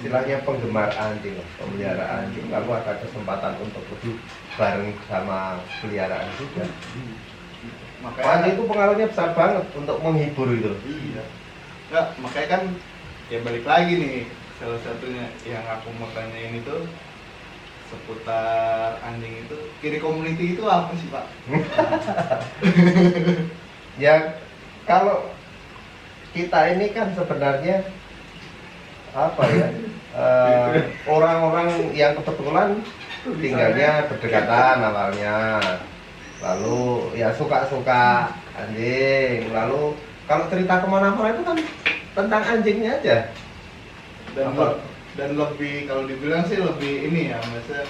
istilahnya penggemar anjing, pemelihara anjing, lalu ada kesempatan untuk lebih bareng sama peliharaan juga. Anjing itu pengaruhnya besar banget untuk menghibur itu. Iya. Enggak, makanya kan ya balik lagi nih, salah satunya yang aku mau tanyain itu seputar anjing itu, kiri community itu apa sih Pak? Ya kalau kita ini kan sebenarnya apa ya, orang-orang yang kebetulan tinggalnya berdekatan awalnya, lalu ya suka-suka anjing, lalu kalau cerita kemana-mana itu kan tentang anjingnya aja. Dan lebih, kalau dibilang sih lebih ini ya, maksudnya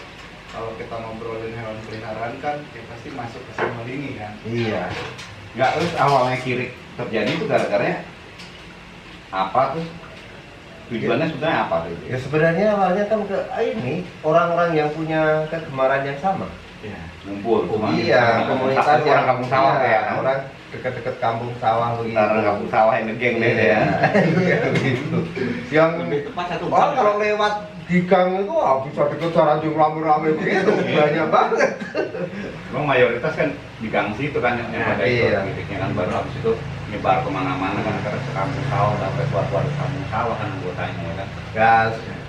kalau kita ngobrolin hewan peliharaan kan ya pasti masuk ke sama ini kan. Iya. Nggak, terus awalnya Kirik terjadi itu gara-garanya apa tuh? Tujuannya sebenarnya apa tuh? Ya sebenarnya awalnya kan ke ini orang-orang yang punya kegemaran yang sama. Iya. Ngumpul. Iya, komunitas orang kampung sawah iya, kayak orang dekat-dekat kampung sawah begitu. Orang kampung sawah yang ngegeng deh ya. Iya, begitu. Yang Lebih tepat satu kalau lewat di gang itu bisa dikejar anjing rame-rame begitu, banyak banget. Memang mayoritas kan di gang situ kan yang pada itu Iya. Kiriknya kan, baru habis itu nyebar kemana-mana kan, ke kampung sawah sampai keluar kampung sawah kan anggotanya ya kan. Ya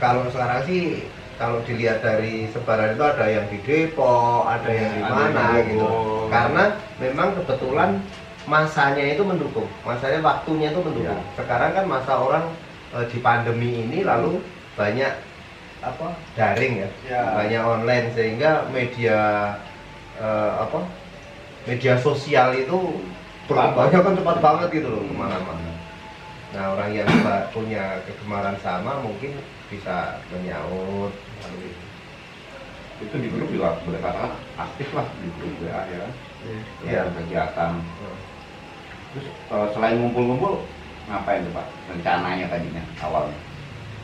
kalau sekarang sih kalau dilihat dari sebaran itu ada yang di Depok, ada yang di Ada mana yang di gitu. Bogor. Karena memang kebetulan masanya itu mendukung, masanya waktunya itu mendukung. Ya. Sekarang kan masa orang di pandemi ini lalu banyak apa daring ya, Ya. banyak online sehingga media media sosial itu berkembangnya kan cepat banget gitu loh kemana-mana. Nah orang yang punya kegemaran sama mungkin bisa menyaut lalu Itu di grup juga boleh katakan aktif lah di grup WA ya kan. Iya. Ada kegiatan. Terus selain ngumpul-ngumpul ngapain tuh Pak? Rencananya tadinya awalnya.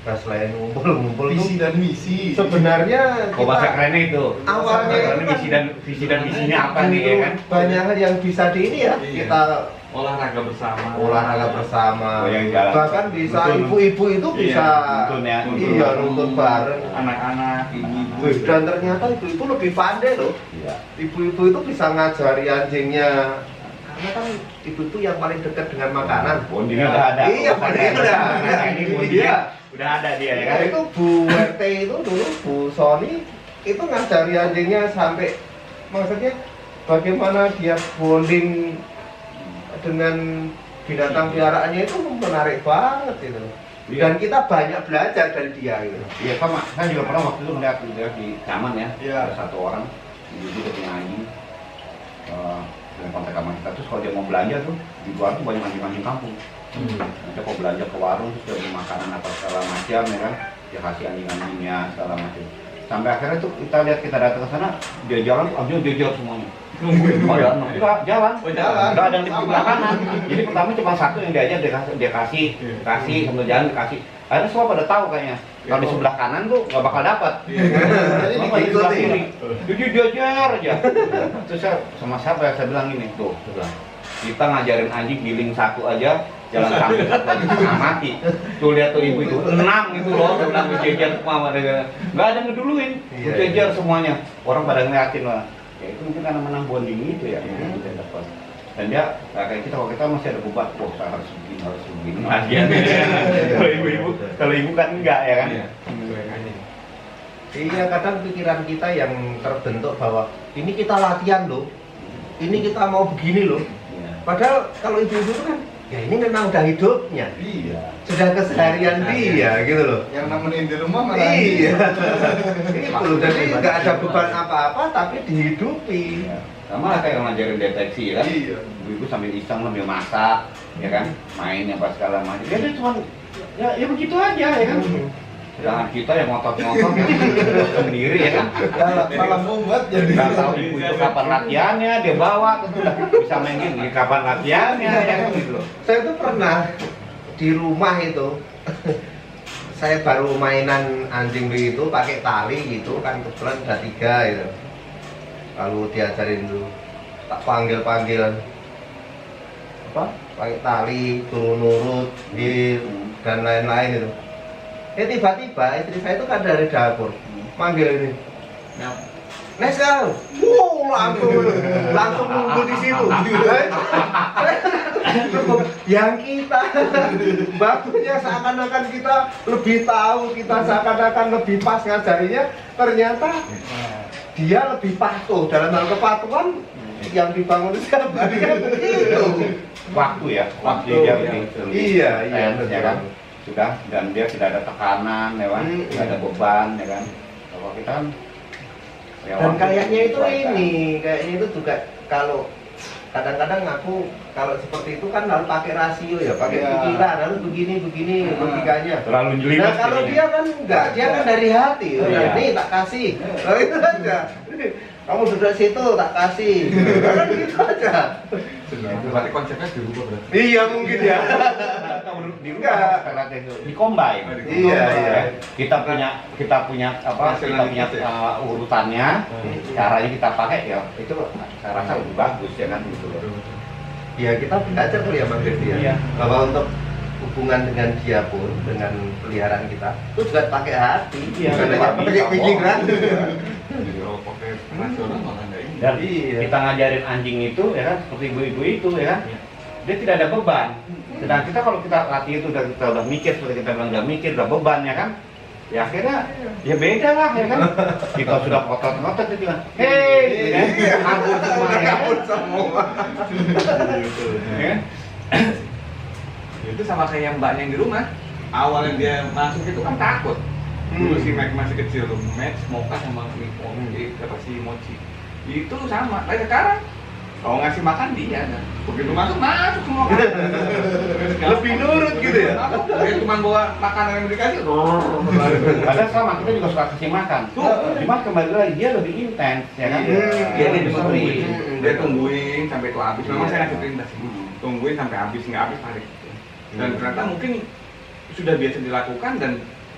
Nah, selain ngumpul Visi itu dan misi. sebenarnya Oh bahasa kita kerennya itu. awalnya Bahasa kerennya kan visi dan misinya apa nih ya kan? banyak hal yang bisa di ini ya Iya. kita olahraga bersama. olahraga bersama, Oh, yang jalan. bahkan bisa Nuntun. ibu-ibu itu Iya, bisa nuntun ya, nuntun. iya nuntun bareng. Anak-anak, ibu-ibu. Wih, dan ternyata ibu-ibu lebih pandai loh. Iya. Ibu-ibu itu bisa ngajari anjingnya karena kan ibu itu yang paling dekat dengan makanan. Bondingnya udah ada. Iya, bondingnya udah ada. Ini bondingnya Iya. udah ada dia ya Ya, kan? itu Bu RT itu dulu Bu Sony itu ngajari anjingnya sampai maksudnya bagaimana dia bonding dengan binatang peliharaannya itu menarik banget itu. Iya. Dan kita banyak belajar dari dia gitu. Iya sama, saya juga pernah waktu itu melihat di taman ya, Iya. ada satu orang ibu dia punya anjing dengan kontak sama kita, terus kalau dia mau belanja tuh di luar tuh banyak anjing-anjing kampung. Nanti kalau belanja ke warung terus dia beli makanan apa segala macam ya kan, dia kasih anjing-anjingnya segala macam. Sampai akhirnya tuh kita lihat kita datang ke sana, dia jalan, anjing dia jalan semuanya. Oh ya, enggak jalan, Oh, jalan. enggak ada yang di sebelah kanan. Jadi pertama cuma satu yang diajak dia kasih sambil jalan dikasih. Akhirnya semua pada tahu kayaknya. Kalau di sebelah kanan tuh nggak bakal dapat. Jadi Cuma di sebelah diikuti. kiri. Jadi diajar aja. Terus saya sama siapa ya, saya bilang gini, tuh, saya bilang, kita ngajarin anjing giling satu aja, jalan sampai satu aja setengah mati. Tuh lihat tuh ibu itu 6 gitu loh, saya bilang dijejer semua mereka. Nggak ada yang ngeduluin, Iya, dijejer iya. semuanya. Orang pada ngeliatin lah. Ya itu mungkin karena menang bonding itu ya, yang kita dapat. Dan dia kayak kita, kalau kita masih ada beban, wah saya harus begini latihan. Kalau ibu kan enggak ya kan. Iya, kadang pikiran kita yang terbentuk bahwa ini kita latihan loh, ini kita mau begini loh. Iya. Padahal kalau ibu-ibu itu kan, ya ini memang udah hidupnya, Iya. sudah keseharian dia gitu loh. Yang nemenin di rumah malah Iya. Itu jadi nggak ada beban apa-apa tapi dihidupi. Iya. Sama lah kayak ngajarin deteksi ya kan. Iya. Ibu sambil iseng sambil masak, ya kan, main apa segala macam. Dia cuma ya begitu aja ya kan. Sedangkan kita yang ngotot-ngotot ya, sendiri ya kan. Malah membuat jadi. Nggak tahu ibu itu kapan latihannya, dia bawa terus udah bisa main gini, kapan latihannya ya kan gitu loh. Saya tuh pernah di rumah itu saya baru mainan anjing itu pakai tali gitu kan, kebetulan ada 3 gitu. Lalu diajarin dulu, tak panggil apa pakai tali turun nurut dan lain-lain itu. tiba-tiba istri saya itu kan dari dapur manggil ini. Nah, Nesal, langsung nunggu di situ. Yang kita bagusnya seakan-akan kita lebih tahu, kita seakan-akan lebih pas ngajarinya, ternyata dia lebih patuh. Dalam hal kepatuhan yang dibangun setiap hari kan begitu. Waktu ya, waktu dia lebih Iya, intens, ya kan. Sudah, dan dia tidak ada tekanan, ya kan, tidak ada beban, ya kan. Kalau kita kan ya, Dan waktu kayaknya itu disesuaikan. kayaknya itu juga kalau kadang-kadang aku kalau seperti itu kan harus pakai rasio ya, pakai Iya. pikiran, harus begini logikanya. Terlalu Nah jelimet kalau jadinya. dia kan enggak, dia kan dari hati. Oh, Iya. Nih tak kasih. Nah, itu aja. Kamu duduk situ tak kasih. Kan gitu aja. berarti konsepnya dirubah berarti. Iya mungkin ya. Di Enggak. combine. Iya, iya. Kita punya apa? Kita punya urutannya, caranya kita pakai ya itu saya rasa lebih bagus ya kan gitu loh. Ya kita belajar kali ya Bang Devi ya. Iya. Bahwa untuk hubungan dengan dia pun, dengan peliharaan kita, itu juga pakai hati. Iya, Bukan hanya pakai pakai pikiran. Jadi kalau pakai rasional malah nggak ini. Dan Iya. kita ngajarin anjing itu ya kan seperti ibu-ibu itu ya kan. Iya. Dia tidak ada beban. Sedang kita kalau kita latih itu kita udah mikir seperti kita bilang udah mikir udah beban ya kan. Ya akhirnya ya beda lah ya kan. Kita sudah kotot-kotot dia bilang, "Hei, Iya. kabur semua Udah ya." kan? kabur semua. Gitu. Ya kan? Itu sama kayak mbaknya yang di rumah. Awalnya dia masuk itu kan takut. Dulu si Mac masih kecil tuh, Max, Mocha sama si Mochi. Itu sama, kayak sekarang. Kalau ngasih makan dia, kan? Begitu masuk semua kan. Lebih nurut gitu ya? Dia cuma bawa makanan yang dikasih. Padahal sama kita juga suka kasih makan. Tuh. Cuma kembali lagi dia lebih intens ya kan. Iya. Dia Dia lebih sering. Dia tungguin sampai itu habis. Memang Iya. saya ngasih perintah sih. Tungguin sampai habis, nggak habis tarik. Dan Hmm. ternyata mungkin sudah biasa dilakukan dan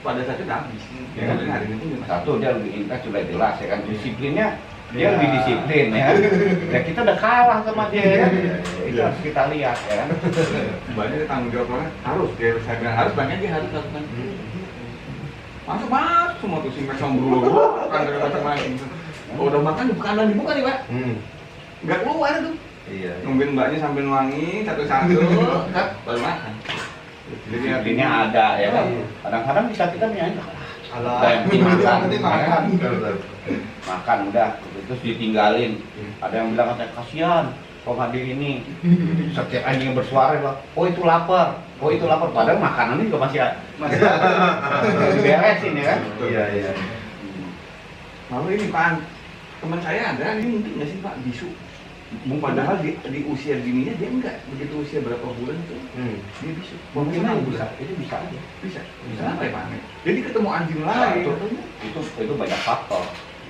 pada saat itu udah habis. Ya kan hari ini pun juga masih. Satu dia lebih intens sudah jelas ya kan disiplinnya dia Ya. lebih disiplin ya kan. Ya kita udah kalah sama dia ya kan. Itu Iya. harus kita lihat ya kan. Banyak tanggung jawab orang harus dia saya bilang harus banyak dia harus lakukan. Masuk semua tuh si Max sama Bruno kan dari macam-macam. Oh, udah makan bukan dan dibuka nih Pak. Nggak keluar tuh. Iya. Nungguin mbaknya sambil wangi satu-satu, kan baru makan. Disiplinnya ada ya kan. Iya. Kadang-kadang bisa kita nyanyi Alah. udah yang penting makan, Penting ya kan? makan. Makan udah terus ditinggalin. Ada yang bilang katanya kasihan kok nggak di ini. Setiap anjing yang bersuara bilang, oh itu lapar, oh itu lapar. Padahal makanannya juga masih diberesin ya kan. Iya, iya. Lalu ini Pak, teman saya ada, ini mungkin nggak sih Pak bisu? Padahal di usia dininya dia enggak, begitu usia berapa bulan itu dia bisu. Mungkin Mungkin bisa, bisa, itu bisa aja. bisa. Bisa apa ya Pak? Jadi ketemu anjing Nah, lain. itu banyak faktor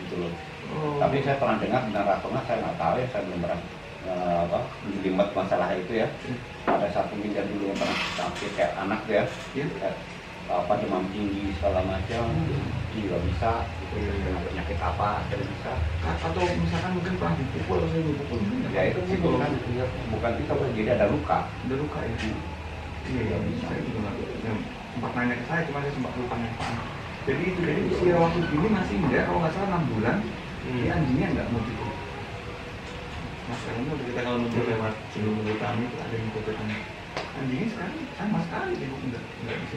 gitu loh. Oh. Tapi saya pernah dengar benar atau enggak saya nggak tahu ya, saya belum pernah menjelimet masalah itu ya. Ada satu minggu dulu yang pernah sakit kayak anak ya, Ya. kayak, demam tinggi segala macam, juga bisa. Gitu, kena penyakit apa tidak bisa. Atau misalkan mungkin pernah dipukul atau saya dipukul. Ya itu sih bukan kita jadi ada luka. Udah luka ya. Iya, bisa. Saya juga nggak tahu. Dan sempat nanya ke saya, cuma saya sempat lupa nanya. Jadi itu dari usia waktu gini masih enggak, kalau nggak salah 6 bulan, ini anjingnya nggak mau dipukul. Nah sekarang udah kita kalau nunggu lewat sebelum nunggu kami itu ada yang ikut kami. Anjingnya sekarang sama sekali dia nggak bisa.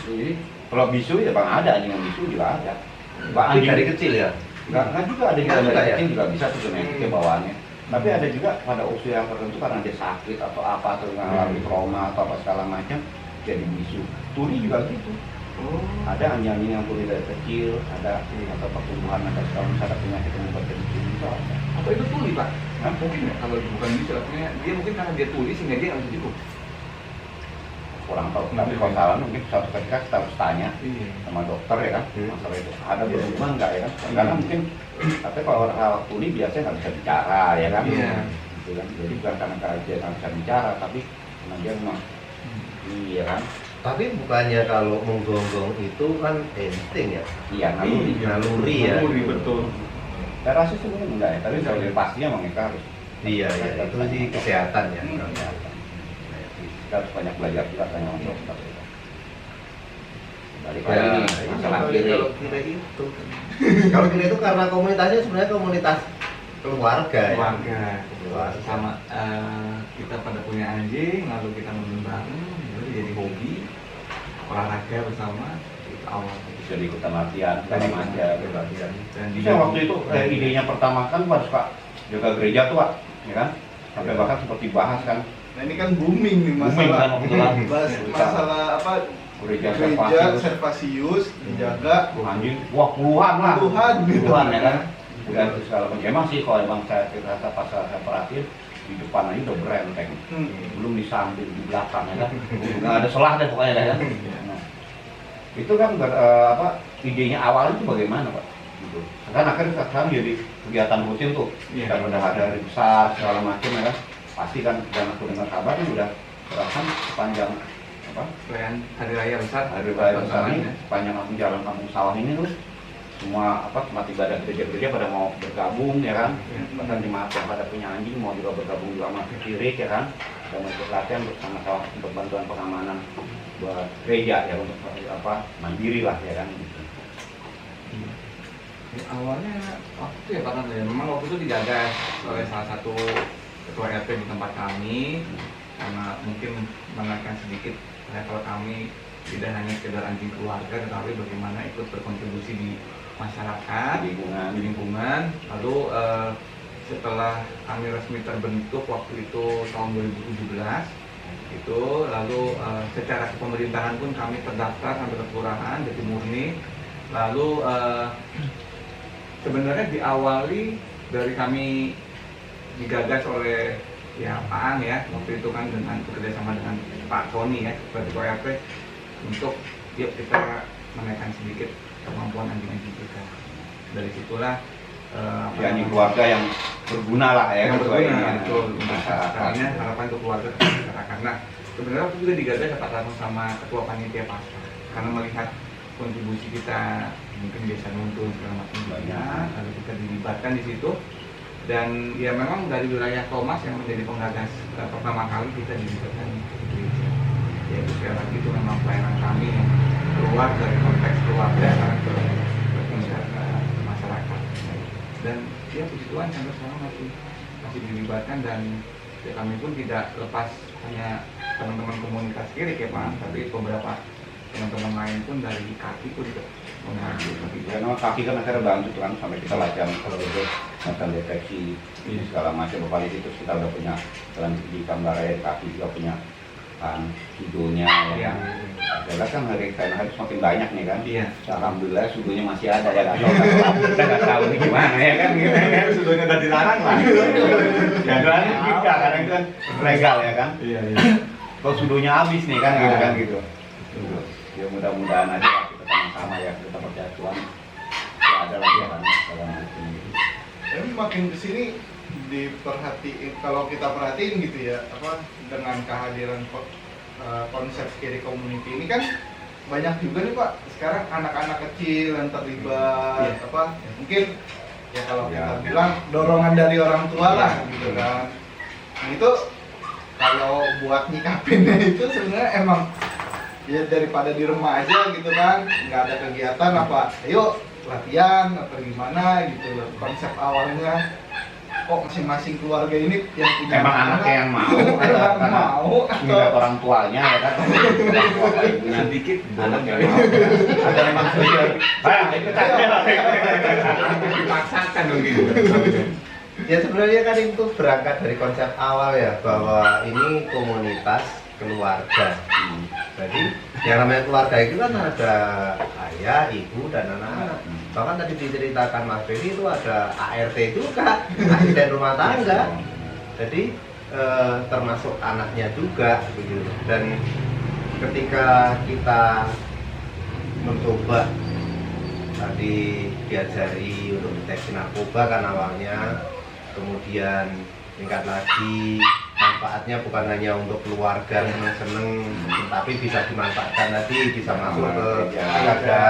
Jadi kalau bisu ya bang ada anjing yang bisu juga ada. Anjing dari kecil ya? Nggak juga ada juga Nggak juga dari ya? kecil juga bisa tuh genetiknya bawaannya. Tapi ada juga pada usia yang tertentu karena dia sakit atau apa atau mengalami trauma atau apa segala macam jadi bisu. Tuli juga gitu. Oh. Ada anjing yang tuli dari kecil, ada atau pertumbuhan ada segala macam ada penyakit yang membuat jadi tuli itu ada. Apa itu tuli Pak? Hah? Mungkin ya, kalau bukan bisa, artinya dia mungkin karena dia tuli sehingga dia nggak bisa dipukul. Kurang tahu. Tapi kalau salah mungkin suatu ketika kita harus tanya Iya. sama dokter ya kan masalah itu ada berhubungan nggak ya kan karena mungkin tapi kalau orang tuli biasanya nggak bisa bicara ya kan Iya. gitu kan jadi bukan karena dia nggak bisa bicara tapi karena dia memang iya kan Tapi bukannya kalau menggonggong itu kan insting ya? iya naluri Naluri ya? Naluri, betul. saya rasa sih mungkin enggak ya tapi kalau dia pastinya memang kita harus Iya, iya. Itu sih kesehatan ya. kita harus banyak belajar juga tanya sama dokter Balik Ya, lagi nih ini masalah kalau- kiri. kalau kiri itu kalau kiri itu karena komunitasnya sebenarnya komunitas keluarga ya. Keluarga. Keluarga. Sama kita pada punya anjing, lalu kita bareng, lalu jadi hobi, olahraga bersama, itu awal. Jadi ikutan latihan, segala macam. Latihan. Dan Bisa waktu itu idenya pertama kan pas Pak jaga gereja tuh Pak, ya kan? Sampai bahkan sempat dibahas kan Nah ini kan booming nih booming kan masalah waktu itu kan. masalah apa Gereja gereja Servasius, Servasius dijaga anjing, wah puluhan lah, Puluhan, gitu. puluhan ya kan? Dan itu segala macam. Emang sih kalau emang saya rasa pas saya perhatiin di depan aja udah berenteng, belum di samping di belakang ya kan? Nggak ada selah deh pokoknya ya kan? Nah, itu kan apa idenya awalnya itu bagaimana Pak? Gitu. Kan akhirnya sekarang jadi kegiatan rutin tuh, Iya. dan udah ada hari besar segala macam ya kan? Pasti kan dan aku dengar kabar kan udah berakan sepanjang apa? perayaan hari raya besar, Hari raya besar ini ya. sepanjang kampung jalan kampung sawah ini terus semua apa tempat ibadah gereja-gereja pada mau bergabung ya kan, bahkan jemaat yang pada punya anjing mau juga bergabung juga sama kirik ya kan, dan mau ikut latihan bersama-sama untuk bantuan pengamanan buat gereja ya untuk apa mandiri lah ya kan gitu. Ya, awalnya waktu itu ya Pak Tanto ya, memang waktu itu digagas oleh salah satu ketua RT di tempat kami karena mungkin menaikkan sedikit level kami tidak hanya sekedar anjing keluarga tetapi bagaimana ikut berkontribusi di masyarakat, di lingkungan. Lalu setelah kami resmi terbentuk waktu itu tahun 2017 itu lalu secara kepemerintahan pun kami terdaftar sampai ke kelurahan jadi murni. Lalu sebenarnya diawali dari kami digagas oleh ya Pak An ya waktu itu kan dengan bekerjasama dengan Pak Tony ya sebagai Ketua RT untuk yuk kita menaikkan sedikit kemampuan anjing-anjing kita. Dari situlah anjing keluarga yang berguna lah ya yang sesuai berguna dengan betul masyarakat. caranya harapan untuk keluarga dan masyarakat. Nah sebenarnya waktu juga digagas Pak Tarno sama Ketua Panitia Pasca karena melihat kontribusi kita mungkin biasa nuntun segala macam banyak, lalu kita dilibatkan di situ dan ya memang dari wilayah Thomas yang menjadi penggagas pertama kali kita dilibatkan di gereja. Ya itu sekali lagi itu memang pelayanan kami yang keluar dari konteks keluarga sekarang ke masyarakat dan ya puji Tuhan sampai sekarang masih dilibatkan dan ya, kami pun tidak lepas hanya teman-teman komunitas kiri ya Pak, tapi beberapa teman-teman lain pun dari kaki pun juga mengacu. Ya, nama kaki kan akhirnya bantu tuh kan sampai kita latihan kalau itu latihan deteksi segala macam bapak itu kita udah punya jalan di Kambaraya kaki juga punya kan sudonya ya. Ya kan hari semakin banyak nih kan. Iya. Alhamdulillah sudonya masih ada ya nggak tahu kita nggak tahu ini gimana ya kan gitu kan sudonya udah dilarang lah. Ya kan kita kadang itu kan legal ya kan. Iya iya. Kalau sudonya habis nih kan gitu kan gitu. Ya mudah-mudahan aja kita sama-sama ya kita percaya Tuhan ya ada lagi kan dalam ini. Tapi makin kesini diperhatiin kalau kita perhatiin gitu ya apa dengan kehadiran konsep kiri community ini kan banyak juga nih Pak sekarang anak-anak kecil yang terlibat apa mungkin ya kalau kita bilang dorongan dari orang tua lah gitu kan. Nah, itu kalau buat nyikapinnya itu sebenarnya emang ya daripada di rumah aja gitu kan nggak ada kegiatan apa ayo latihan atau gimana gitu loh konsep awalnya kok masing-masing keluarga ini yang punya Emang anaknya yang mau karena minta orang tuanya ya kan orang tua kayak ibunya Sedikit anak yang mau ada emang sedikit ikut aja dipaksakan begitu. Ya sebenarnya kan itu berangkat dari konsep awal ya bahwa ini komunitas keluarga. Jadi yang namanya keluarga itu kan ada ayah, ibu, dan anak-anak. Bahkan tadi diceritakan Mas Ferry itu ada ART juga, asisten rumah tangga. Jadi termasuk anaknya juga begitu. Dan ketika kita mencoba tadi diajari untuk deteksi narkoba kan awalnya, kemudian tingkat lagi manfaatnya bukan hanya untuk keluarga seneng-seneng tapi bisa dimanfaatkan tadi bisa masuk ke keluarga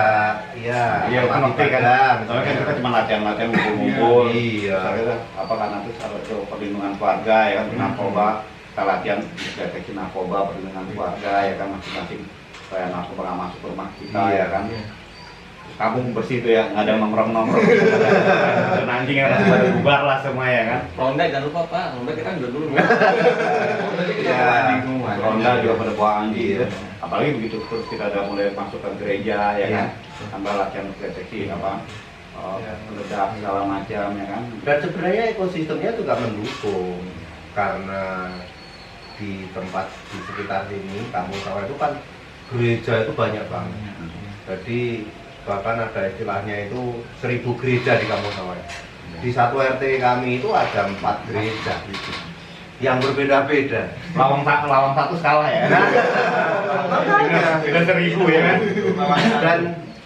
iya kan tempat oke kan ibadah, soalnya kan kita cuma latihan-latihan ngumpul-ngumpul Iya. soalnya apa karena itu ada perlindungan keluarga ya kan narkoba kita latihan deteksi narkoba perlindungan keluarga ya kan masing-masing supaya narkoba nggak masuk ke rumah kita Iya. ya kan. Terus kampung bersih tuh ya, nggak ada nongkrong-nongkrong. Dan anjing kan pada bubar lah semua ya kan. Ronda jangan lupa Pak, ronda kita udah dulu. Ya, ronda juga pada bawa anjing. Iya. Apalagi begitu terus kita udah mulai masuk ke gereja ya kan, tambah latihan deteksi apa, meledak segala macam ya kan. Dan sebenarnya ekosistemnya juga mendukung karena di tempat di sekitar sini Kampung Sawah itu kan gereja itu banyak banget. Jadi bahkan ada istilahnya itu 1000 gereja di Kampung Sawah. Di satu RT kami itu ada 4 gereja yang berbeda-beda. Lawang satu kalah ya. Makanya. Sudah 1000 ya kan. Dan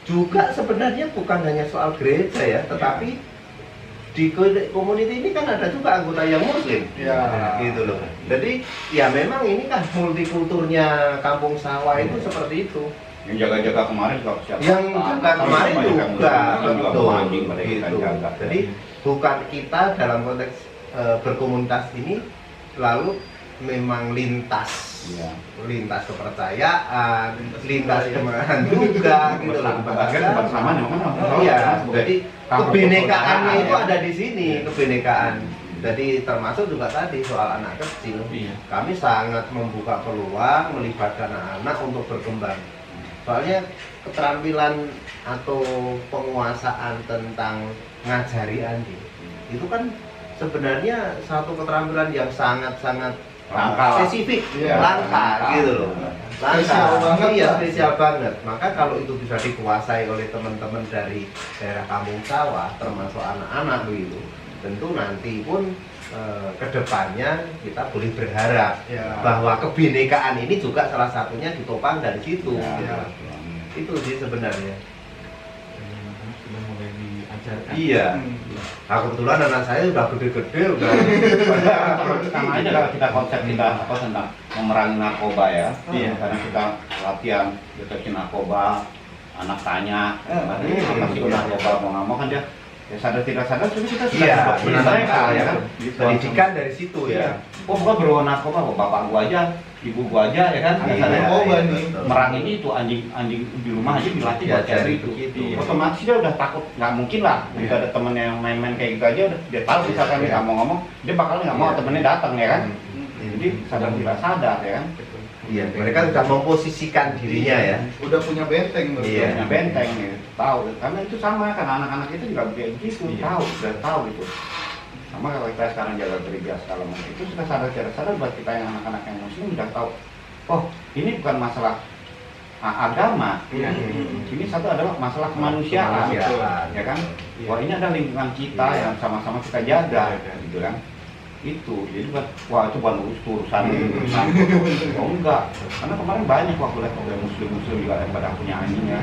juga sebenarnya bukan hanya soal gereja ya, tetapi di community ini kan ada juga anggota yang muslim. Ya. Gitu loh. Jadi ya memang ini kan multikulturnya Kampung Sawah itu seperti itu. Yang jaga-jaga kemarin juga siapa? Yang jaga kemarin juga betul. Anjing pada kita Gitu. jaga. Jadi bukan kita dalam konteks berkomunitas ini lalu memang lintas Iya. lintas kepercayaan, lintas kemarahan juga gitu loh. Kebersamaan memang kan. Iya, jadi Kampung kebinekaannya persaudaraan, itu ya. ada di sini, kebinekaan. Jadi termasuk juga tadi soal anak kecil. Iya. Kami sangat membuka peluang melibatkan anak-anak untuk berkembang. Soalnya keterampilan atau penguasaan tentang ngajari anjing itu kan sebenarnya satu keterampilan yang sangat-sangat Langka lah. spesifik, Iya, langka langka. gitu loh. Spesial banget Iya, lah. spesial banget. Maka kalau itu bisa dikuasai oleh teman-teman dari daerah Kampung Sawah, termasuk anak-anak begitu, tentu nanti pun kedepannya kita boleh berharap Ya. bahwa kebinekaan ini juga salah satunya ditopang dari situ. Ya. gitu. Itu sih sebenarnya. Sudah mulai diajarkan. Iya. Nah, kebetulan anak saya udah gede-gede, udah Sama aja kalau kita konsep kita apa tentang memerangi narkoba ya. Iya. Karena kita latihan deteksi narkoba, anak tanya, apa sih narkoba mau nggak mau kan dia ya sadar tidak sadar sudah kita sudah Iya, benar mereka ya kan. pendidikan dari situ ya. Oh gua berwarna narkoba, kok bapak gua aja, ibu gua aja ya kan. Iya, Sadar, narkoba iya, nih. betul. merang ini itu anjing di rumah aja dilatih Iya, buat kayak jadi itu. begitu. Otomatis dia udah takut, nggak mungkin lah. Iya. Jika ada temennya yang main-main kayak gitu aja udah dia tahu misalkan Iya. kita mau ngomong, dia bakal nggak mau Iya. temennya datang ya kan. Jadi sadar tidak sadar ya kan. Iya, mereka sudah memposisikan dirinya ya. Udah punya benteng tuh. Iya. Punya benteng nih, tahu. Karena itu sama kan anak-anak itu juga kayak gitu, Iya. tahu, sudah tahu itu. Sama kalau kita sekarang jaga gereja segala macam itu sudah sadar buat kita yang anak-anak yang muslim sudah tahu. Oh, ini bukan masalah agama. Iya. Ini satu adalah masalah kemanusiaan, Kemanusiaan. ya kan? Iya. Wah ini ada lingkungan kita Iya. yang sama-sama kita jaga, Iya. gitu kan? Itu, jadi buat wah itu bukan urusan. Oh enggak, karena kemarin banyak waktu lihat muslim juga yang pada punya anjingnya,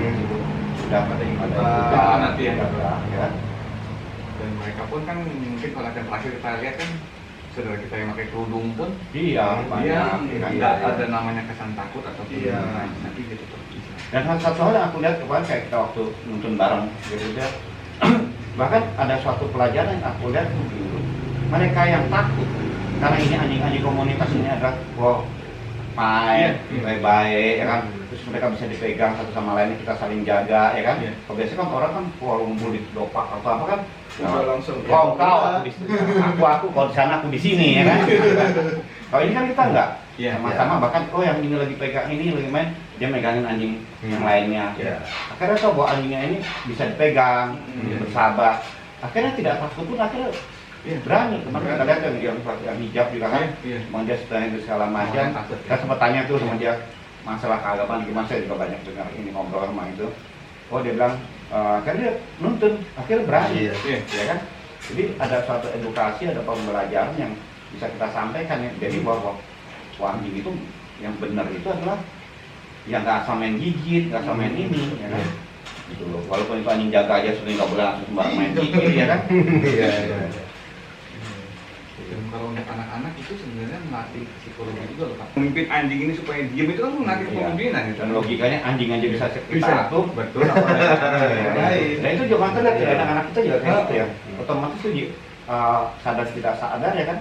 sudah pada ikutan, nanti ya. ya. Dan mereka pun kan mungkin kalau yang terakhir kita lihat kan saudara kita yang pakai kerudung pun Iya, dia banyak. ya kan? nggak ada namanya kesan takut atau Iya. nanti gitu terus. Dan satu hal yang aku lihat kemarin kayak kita waktu nonton bareng gitu ya, bahkan ada suatu pelajaran yang aku lihat dulu, mereka yang takut karena ini anjing-anjing komunitas ini adalah wow, main Iya. baik-baik ya kan, terus mereka bisa dipegang satu sama lain, kita saling jaga ya kan. Iya. Kalau biasanya kan orang kan wah ngumpul di dopak atau apa kan, Udah langsung. kau aku di sini, aku kalau di sana aku di sini ya kan. Kalau ini kan kita enggak, Iya. sama-sama bahkan oh yang ini lagi pegang ini lagi main, dia megangin anjing yang lainnya. Iya. Akhirnya tahu bahwa anjingnya ini bisa dipegang, Iya. bersahabat. Akhirnya tidak takut pun akhirnya Iya. berani. Kemarin kita lihat yang pakai hijab juga kan, Iya. emang dia sedang itu segala macam. Orang takut, ya. Kita sempat tanya tuh sama dia masalah keagamaan gimana, saya juga banyak dengar ini ngobrol sama itu. Oh dia bilang akhirnya dia nuntun, akhirnya berani, Iya. Iya. ya kan? Jadi ada suatu edukasi, ada pembelajaran yang bisa kita sampaikan ya. Jadi bahwa wah, anjing itu yang benar itu adalah yang nggak asal main gigit, nggak asal main ini, ya kan? Gitu loh. Walaupun itu anjing jaga aja sudah nggak boleh langsung sembarang main gigit, ya kan? Iya, iya. Dan kalau untuk anak-anak itu sebenarnya melatih psikologi juga loh Pak. Memimpin anjing ini supaya diam itu kan melatih Iya. kepemimpinan itu. Dan logikanya anjing aja bisa Bisa. kita atur, Betul. apalagi Ya, Baik. dan itu juga kan lihat ya, anak-anak kita juga kayak gitu ya. Otomatis tuh sadar tidak sadar ya kan.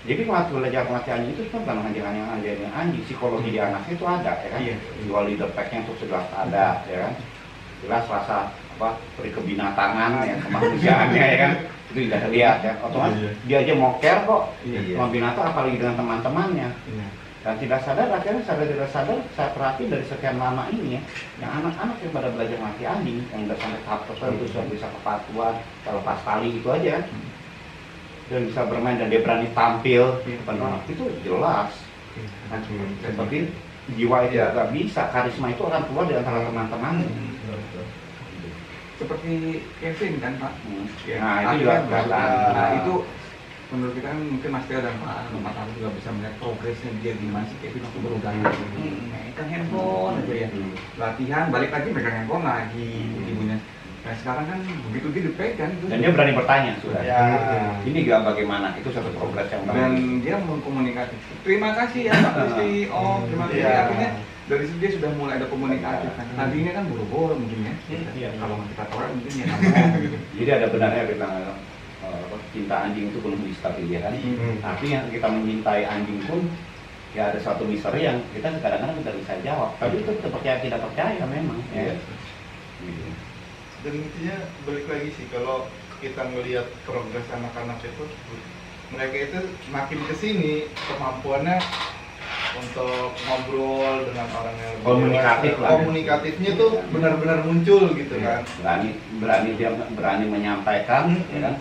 Jadi waktu belajar melatih anjing itu kan bukan ngajarin anjing, psikologi di anaknya itu ada ya kan. Iya. Jiwa leader pack-nya itu jelas ada ya kan. Jelas rasa peri kebinatangan ya kemanusiaannya ya kan. Itu sudah lihat ya. Otomatis Iya. dia aja mau care kok Iya. sama binatang apalagi dengan teman-temannya. Iya. Dan tidak sadar akhirnya sadar tidak sadar saya perhati dari sekian lama ini ya, yang anak-anak yang pada belajar melatih anjing yang udah sampai tahap tertentu sudah bisa kepatuhan, kalau pas tali itu aja kan. Dan bisa bermain dan dia berani tampil di depan orang itu jelas. Kan, seperti jiwa itu nggak bisa, karisma itu akan keluar di antara teman-teman. Seperti Kevin kan Pak. Ya, Nah itu juga akhirnya kelihatan. nah itu menurut kita kan mungkin Mas Teo dan Pak Tahu juga bisa melihat progresnya dia gimana sih Kevin waktu baru datang. Megang handphone aja ya. Latihan balik lagi megang handphone lagi ibunya. Nah sekarang kan begitu dia dipegang itu. Dan dia berani bertanya sudah. Ya. Ini gak bagaimana, itu satu progres yang Dan bagus. dia mengkomunikasi. Terima kasih ya Pak Kristi. Oh terima kasih. Iya. Akhirnya dari situ dia sudah mulai ada komunikasi kan. Tadinya kan buru-buru mungkin ya. Iya. Kalau kita orang mungkin ya namanya gitu. Jadi ada benarnya bilang cinta anjing itu penuh misteri ya kan. Tapi yang kita mencintai anjing pun ya ada suatu misteri yang kita kadang-kadang tidak bisa jawab. Tapi itu kita percaya tidak percaya memang. Ya. Gitu. Dan intinya balik lagi sih kalau kita ngelihat progres anak-anak itu, mereka itu makin kesini kemampuannya untuk ngobrol dengan orang yang lebih Komunikatif dewasa. lah. Komunikatifnya tuh benar-benar muncul gitu kan. berani menyampaikan ya kan.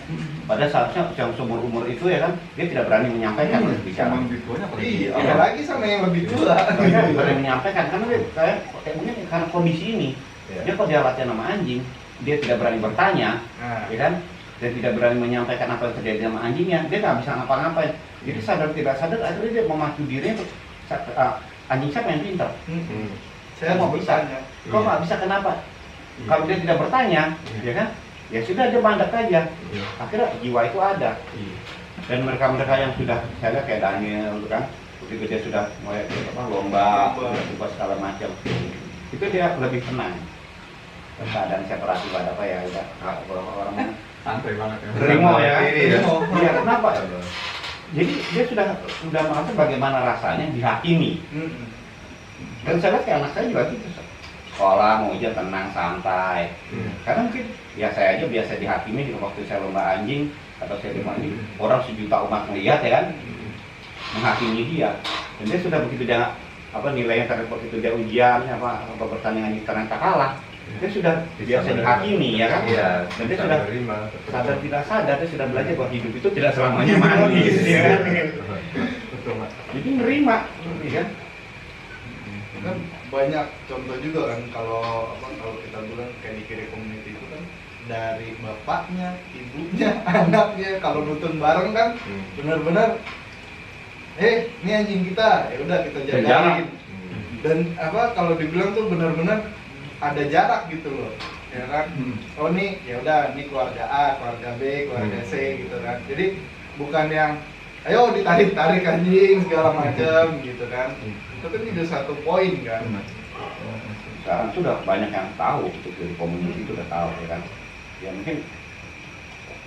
Pada saatnya yang seumur-umur itu ya kan dia tidak berani menyampaikan bicara. Sama lebih tuanya apalagi. Iya, apalagi sama yang lebih tua. Dia berani menyampaikan karena saya kayak mungkin karena kondisi ini. Iya. Dia kalau dia latihan sama anjing, dia tidak berani bertanya, Nah, ya kan? Dan tidak berani menyampaikan apa yang terjadi sama anjingnya, dia nggak bisa ngapa-ngapain. Jadi sadar tidak sadar akhirnya dia memacu dirinya untuk anjing siapa yang pintar. saya mau bertanya. Kok nggak bisa kenapa? Kalau dia tidak bertanya, ya kan? Ya sudah dia mandat aja. Akhirnya jiwa itu ada. Dan mereka-mereka yang sudah saya lihat kayak Daniel kan, begitu dia sudah mulai lomba, segala macam, itu dia lebih tenang. Keadaan saya perhati pada apa ya udah beberapa orang Santai banget ya. Berimo ya. Iya. Iya, kenapa? Jadi dia sudah merasa bagaimana rasanya dihakimi. Dan saya lihat kayak anak saya juga gitu. Sekolah mau aja tenang santai. Karena mungkin ya saya aja biasa dihakimi di waktu saya lomba anjing atau saya lomba anjing, orang sejuta umat melihat ya kan, menghakimi dia. Dan dia sudah begitu dia nilainya terdapat itu dia ujian apa pertandingan anjing ternyata kalah. Dia sudah biasa dihakimi ya kan. Iya, Dan dia bisa sudah menerima. sadar tidak sadar dia sudah belajar bahwa hidup itu tidak selamanya manis ya kan. Betul Pak. Jadi nerima ya kan. Kan banyak contoh juga kan kalau kita bilang kayak di kiri community itu kan dari bapaknya, ibunya, anaknya kalau nonton bareng kan benar-benar ini anjing kita, ya udah kita Jalan. jagain. Dan kalau dibilang tuh benar-benar ada jarak gitu loh. Ya kan? Oh nih, ya udah nih keluarga A, keluarga B, keluarga C gitu kan. Jadi bukan yang ayo ditarik-tarik anjing segala macam gitu kan. Itu kan juga satu poin kan. Sekarang sudah banyak yang tahu gitu dari komunitas itu udah tahu ya kan. Ya mungkin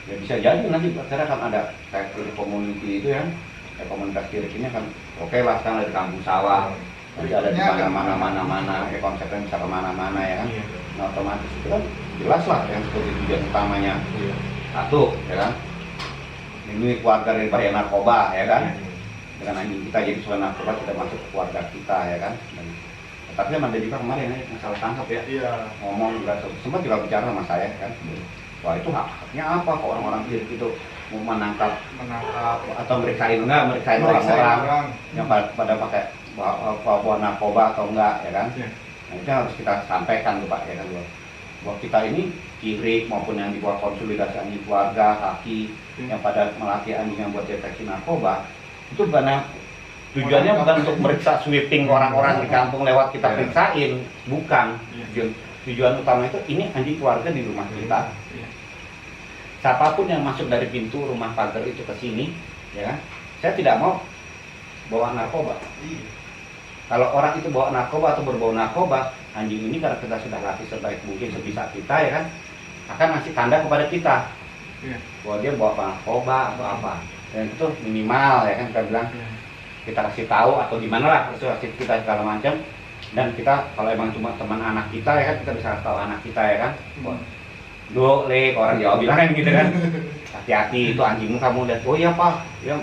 ya bisa jadi nanti akhirnya kan ada kayak di community itu ya, kayak komunitas kiri ini kan oke lah sekarang ada di kampung sawah, nanti ada di mana-mana ya konsepnya bisa kemana-mana ya kan. Nah otomatis itu kan jelas lah yang seperti tujuan utamanya satu ya kan, ini keluarga dari bahaya narkoba ya kan, dengan anjing kita jadi suara narkoba kita masuk ke keluarga kita ya kan. Dan, tapi ada juga kemarin ya yang salah tangkap ya, Iya. ngomong juga sempat juga bicara sama saya kan, wah itu haknya apa kok orang-orang kiri itu mau menangkap atau meriksain orang-orang yang pada pakai bawa narkoba atau enggak ya kan. Nah itu harus kita sampaikan tuh Pak ya kan, bahwa kita ini kiri maupun yang di bawah konsolidasi anjing keluarga, kaki yang pada melatih anjing yang buat deteksi narkoba itu bukan tujuannya bukan untuk meriksa sweeping orang-orang di kampung lewat kita periksain, bukan. Tujuan utama itu ini anjing keluarga di rumah kita. Siapapun yang masuk dari pintu rumah pagar itu ke sini, ya kan? Saya tidak mau bawa narkoba. Kalau orang itu bawa narkoba atau berbau narkoba, anjing ini karena kita sudah latih sebaik mungkin sebisa kita ya kan, akan ngasih tanda kepada kita bahwa dia bawa narkoba atau apa. dan itu minimal ya kan kita bilang kita kasih tahu atau gimana lah persuasif kita segala macam, dan kita kalau emang cuma teman anak kita ya kan kita bisa kasih tahu anak kita ya kan, do le orang Jawa bilang kan gitu kan, hati-hati itu anjingmu kamu lihat, oh iya pak, ya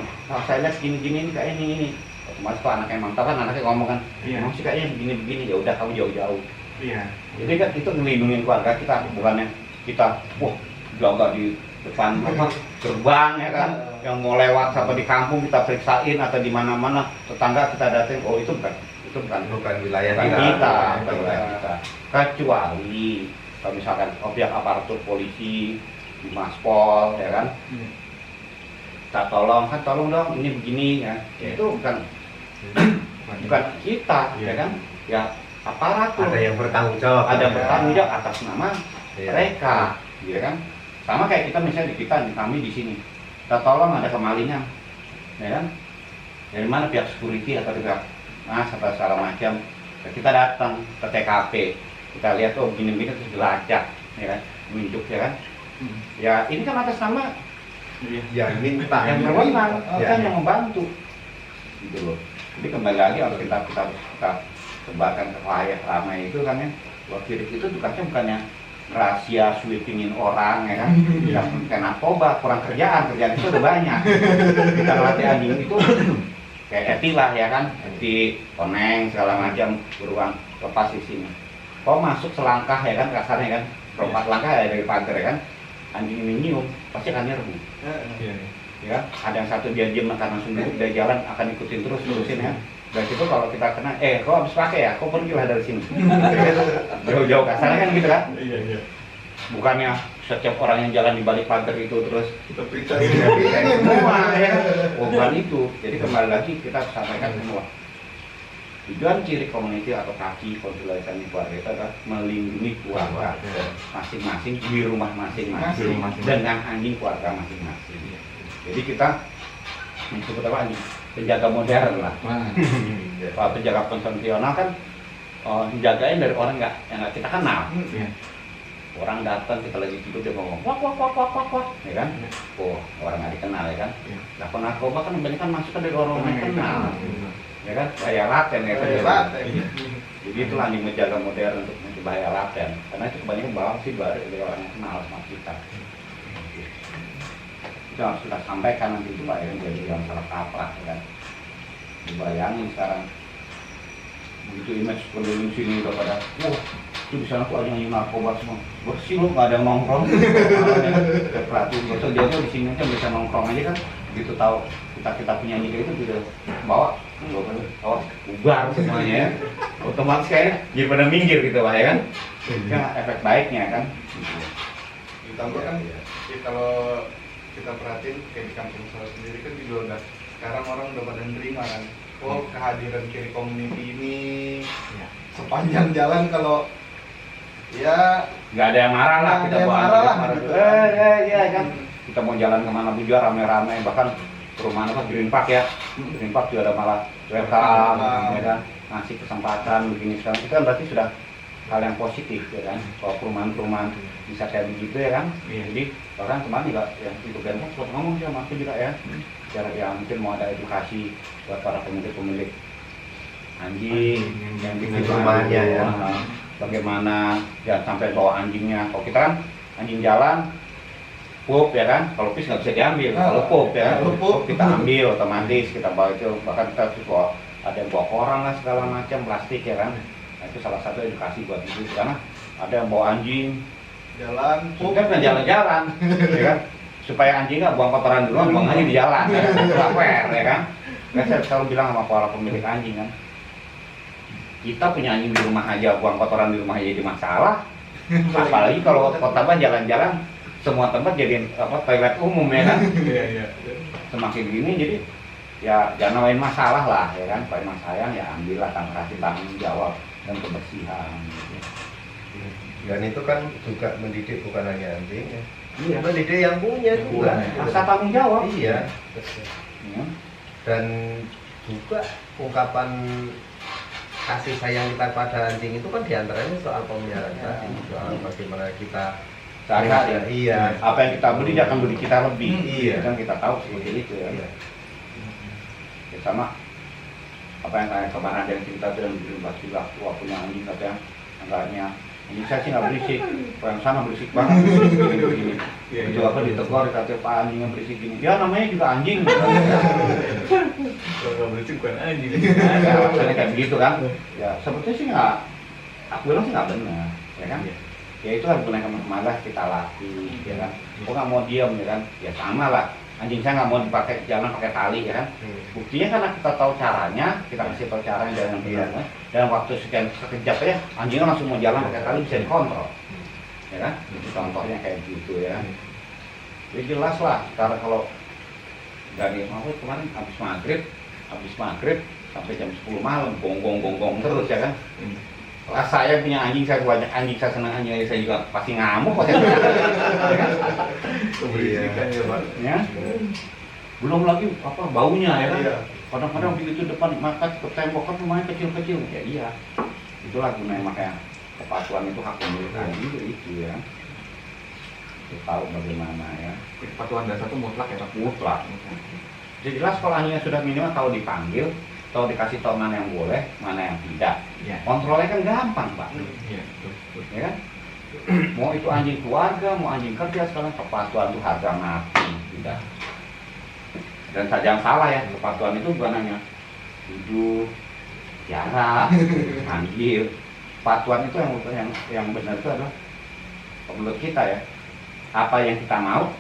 saya lihat gini-gini ini kayak ini, otomatis kalau anaknya mantap kan anaknya ngomong kan, emang sih kayaknya begini-begini, ya udah kamu jauh-jauh. Iya. Jadi kan itu ngelindungin keluarga kita, bukannya kita wah jaga di depan apa gerbang ya kan, yang mau lewat sampai di kampung kita periksain atau di mana-mana tetangga kita datang, oh itu bukan wilayah kita, bukan wilayah kita. Kecuali kalau misalkan objek aparatur polisi di Maspol ya kan, kita tolong dong ini begini ya, itu bukan kita ya kan, ya aparatur. Ada yang bertanggung jawab. Ada bertanggung jawab atas nama Iya. mereka, ya kan? Sama kayak kita misalnya kami di sini, kita tolong ada kemalingan, ya kan? Dari mana pihak security atau pihak atau segala macam, kita datang ke TKP, kita lihat oh gini-gini terus dilacak, ya kan? Menunjuk ya kan? Ya ini kan atas nama Yang minta. yang berwenang, Ya. kan yang membantu, gitu loh. Jadi kembali lagi kalau kita sebarkan ke khalayak ramai itu kan ya, bahwa Kirik itu tugasnya bukannya rahasia sweepingin orang ya kan, tidak kayak narkoba, kurang kerjaan itu udah banyak. Kita latih anjing itu kayak Eti lah ya kan, Eti, koneng segala macam, beruang lepas di sini. Kau masuk selangkah ya kan, kasarnya kan, perempat langkah ya dari pagar ya kan, anjing ini nyium pasti akan nyerbu. Ya, ada yang satu dia diam akan langsung duduk, dia jalan akan ikutin terus terusin ya. Dan itu kalau kita kena, kau habis pakai ya, kau pergilah dari sini. Jauh-jauh kasarnya kan gitu kan. Iya. Bukannya setiap orang yang jalan di balik pagar itu terus Kita periksa semua ya. Bukan itu. Jadi kembali lagi kita sampaikan semua. Tujuan ciri community atau kaki konsultasi keluarga itu adalah melindungi keluarga masing-masing di rumah masing-masing dengan anjing keluarga masing-masing. Jadi kita disebut apa anjing? Penjaga modern lah. Kalau penjaga konvensional kan menjagain dari orang yang nggak kita kenal. Orang datang kita lagi tidur dia ngomong wak ya kan? Oh orang nggak dikenal ya kan? Nah narkoba kan banyak kan masuk dari orang yang kenal, ya kan? Bahaya laten ya kan? Jadi itu anjing menjaga modern untuk bahaya laten, karena itu kebanyakan bawang sih dari orang yang kenal sama kita. Itu harus kita sampaikan nanti itu Pak ya, jadi yang salah kaprah ya kan. Dibayangin sekarang begitu image penduduk sini udah pada itu di sana tuh ada yang narkoba semua bersih loh, nggak ada yang nongkrong. Perhatiin besok dia tuh di sini aja bisa nongkrong aja kan, begitu tahu kita punya anjing itu tidak bawa bubar semuanya ya, otomatis kayaknya jadi pada minggir gitu Pak ya kan. Itu efek baiknya kan. Ditambah kan ya, kalau kita perhatiin kayak di kampung saya sendiri kan juga udah sekarang orang udah pada nerima kan, oh kehadiran Kiri Community ini sepanjang jalan kalau ya Nggak ada yang marah lah, kita bawa ya kan, kita mau jalan kemana pun juga rame-rame, bahkan perumahan apa Green Park ya, Green Park juga ada malah welcome ya kan, ngasih kesempatan begini sekarang, itu kan berarti sudah hal yang positif ya kan. Kalau perumahan bisa kayak begitu ya kan. Jadi orang kemarin juga yang itu kan buat ngomong sama aku juga ya, cara dia mungkin mau ada edukasi buat para pemilik anjing yang di rumahnya ya, bagaimana ya sampai bawa anjingnya. Kalau kita kan anjing jalan pup ya kan, kalau pis nggak bisa diambil, kalau pup ya kan, pup kita ambil otomatis, kita bawa itu, bahkan kita bawa ada yang bawa koran lah segala macam plastik ya kan. Nah, itu salah satu edukasi buat ibu, karena ada yang bawa anjing jalan pup kan jalan-jalan ya kan, supaya anjing nggak buang kotoran dulu, buang aja di jalan ya kan, fair ya kan. Nah, saya selalu bilang sama para pemilik anjing kan, kita punya anjing di rumah aja buang kotoran di rumah aja jadi masalah, apalagi kalau kota jalan-jalan semua tempat jadi toilet umum ya kan. Semakin gini jadi ya jangan nawain masalah lah ya kan, kalau emang sayang ya ambillah, tanpa kasih tanggung jawab dan kebersihan gitu. Dan itu kan juga mendidik bukan hanya anjing ya, Iya. mendidik yang punya juga. Rasa tanggung jawab. Iya. Ya. Dan juga ungkapan kasih sayang kita pada anjing itu kan diantaranya soal pemeliharaan tadi, soal bagaimana kita sehari-hari. Iya. Apa yang kita beli dia akan beli kita lebih. Iya. Kan kita tahu seperti itu ya. Iya. Ya, sama apa yang kayak kemarin ada yang cerita tuh yang bikin bastilah tua punya anjing katanya enggaknya ini saya sih nggak berisik, yang sana berisik banget begini. Itu apa ditegur katanya Pak anjingnya berisik gini. Ya namanya juga anjing. Kalau berisik bukan anjing. Ya, alasannya kayak begitu kan. Ya sebetulnya sih nggak, aku bilang sih nggak benar, ya kan. Ya itu kan gunakan kemana kita latih, ya kan. Kok nggak mau diam ya kan? Ya sama lah. Anjing saya nggak mau dipakai jalan pakai tali ya kan. Buktinya karena kita tahu caranya, kita kasih tahu caranya jalan Iya. benar. Dalam waktu sekian sekejap ya, anjingnya langsung mau jalan pakai tali bisa dikontrol, ya kan? Itu contohnya kayak gitu ya. Jadi jelas lah. Karena kalau dari kemarin habis maghrib sampai jam 10 malam, gonggong terus ya kan. Lah saya punya anjing, saya banyak anjing, saya senang anjing, saya juga pasti ngamuk kok saya punya anjing, ya kan? Keberisikan ya Pak. Ya. Belum lagi apa baunya ya kan. Iya. Kadang-kadang begitu depan maka ke tembok kan rumahnya kecil-kecil. Ya iya. Itulah gunanya makanya kepatuhan itu hak pemilik anjing itu ya. Kita tahu bagaimana ya. Kepatuhan dasar itu mutlak ya Pak. Mutlak. Jadi jelas kalau anjingnya sudah minimal kalau dipanggil, kalau dikasih tahu mana yang boleh, mana yang tidak. Iya. Kontrolnya kan gampang Pak. Iya, betul. Ya kan? Mau itu anjing keluarga, mau anjing kerja, sekarang kepatuhan itu harga mati, tidak. Dan jangan salah ya, kepatuhan itu bukan hanya duduk, jarak, manggil. Kepatuhan itu yang benar itu adalah menurut kita ya, apa yang kita mau,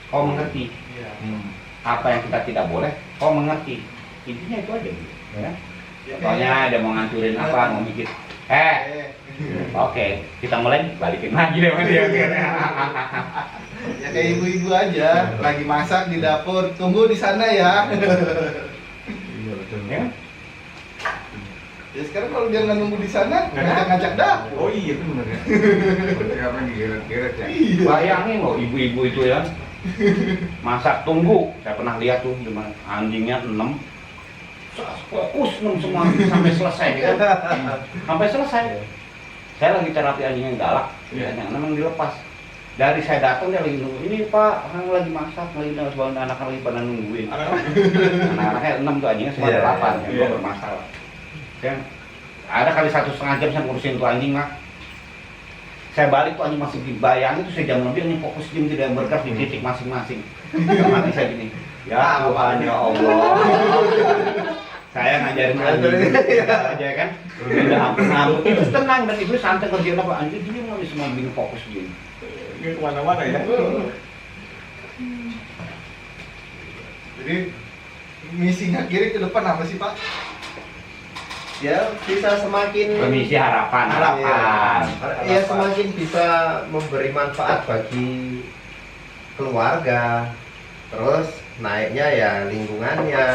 kau mengerti. Iya. Apa yang kita tidak boleh, kau mengerti. Intinya itu aja, gitu, ya. Ya, Contohnya ada mau ngancurin apa, mau bikin, oke, kita mulai balikin lagi deh Mas ya. Ya kayak ibu-ibu aja, lagi masak di dapur, tunggu di sana ya. Iya betul. Ya. Ya sekarang kalau dia nggak nunggu di sana, ngajak-ngajak dapur. Oh iya itu benar ya. Seperti apa yang digeret-geret ya. Iya. Bayangin loh ibu-ibu itu ya, masak tunggu. Saya pernah lihat tuh, cuma anjingnya 6, fokus 6 semua sampai selesai ya kan? Sampai selesai. Saya lagi terapi anjing yang galak, ya, yang memang dilepas. Dari saya datang dia lagi nunggu. Ini Pak, orang lagi masak, lagi nungguin anak lagi pada nungguin. Anak-anaknya 6 tuh anjingnya semua ada 8, yang gua bermasalah. Kan ada kali 1,5 jam saya ngurusin tuh anjing Mak. Saya balik tuh anjing masih dibayangin tuh saya jam lebih anjing fokus jam tidak bergerak di titik masing-masing. Mati saya gini. Ya Tuhan ya Allah. Saya ngajarin anjing aja kan. Udah ampun-ampun itu tenang dan itu santai kerjaan apa anjing dia mau semua gini fokus gini. Ini kemana-mana ya. Jadi misinya kiri ke depan apa sih Pak? Ya bisa semakin Permisi harapan. ya semakin bisa memberi manfaat bagi keluarga, terus naiknya ya lingkungannya,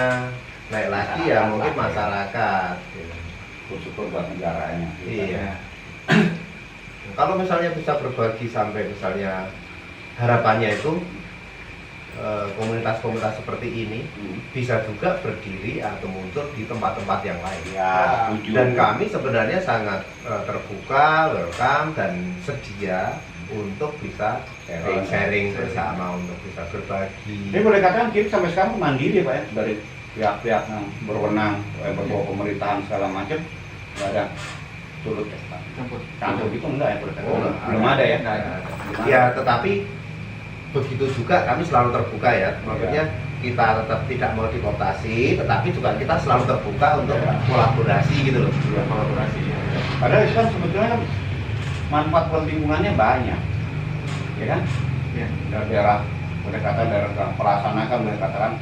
naik lagi ya mungkin masyarakat. Syukur buat negaranya. Iya. Kalau misalnya bisa berbagi sampai misalnya harapannya itu komunitas-komunitas seperti ini bisa juga berdiri atau muncul di tempat-tempat yang lain. Ya, setuju. Dan kami sebenarnya sangat terbuka, welcome dan sedia untuk bisa sharing bersama, untuk bisa berbagi. Ini boleh katakan kita sampai sekarang mandiri Pak ya, dari pihak-pihak yang berwenang, berbau pemerintahan segala macam, nggak ada turut ya Pak. Campur gitu enggak ya boleh katakan? Belum ada ya? Nggak ada. Ya, tetapi begitu juga kami selalu terbuka ya. Maksudnya kita tetap tidak mau dikooptasi, tetapi juga kita selalu terbuka untuk kolaborasi gitu loh. Ya, kolaborasi ya. Padahal itu kan sebetulnya kan manfaat buat lingkungannya banyak, ya kan? Ya. Daerah, boleh kata daerah pelaksana kan boleh katakan,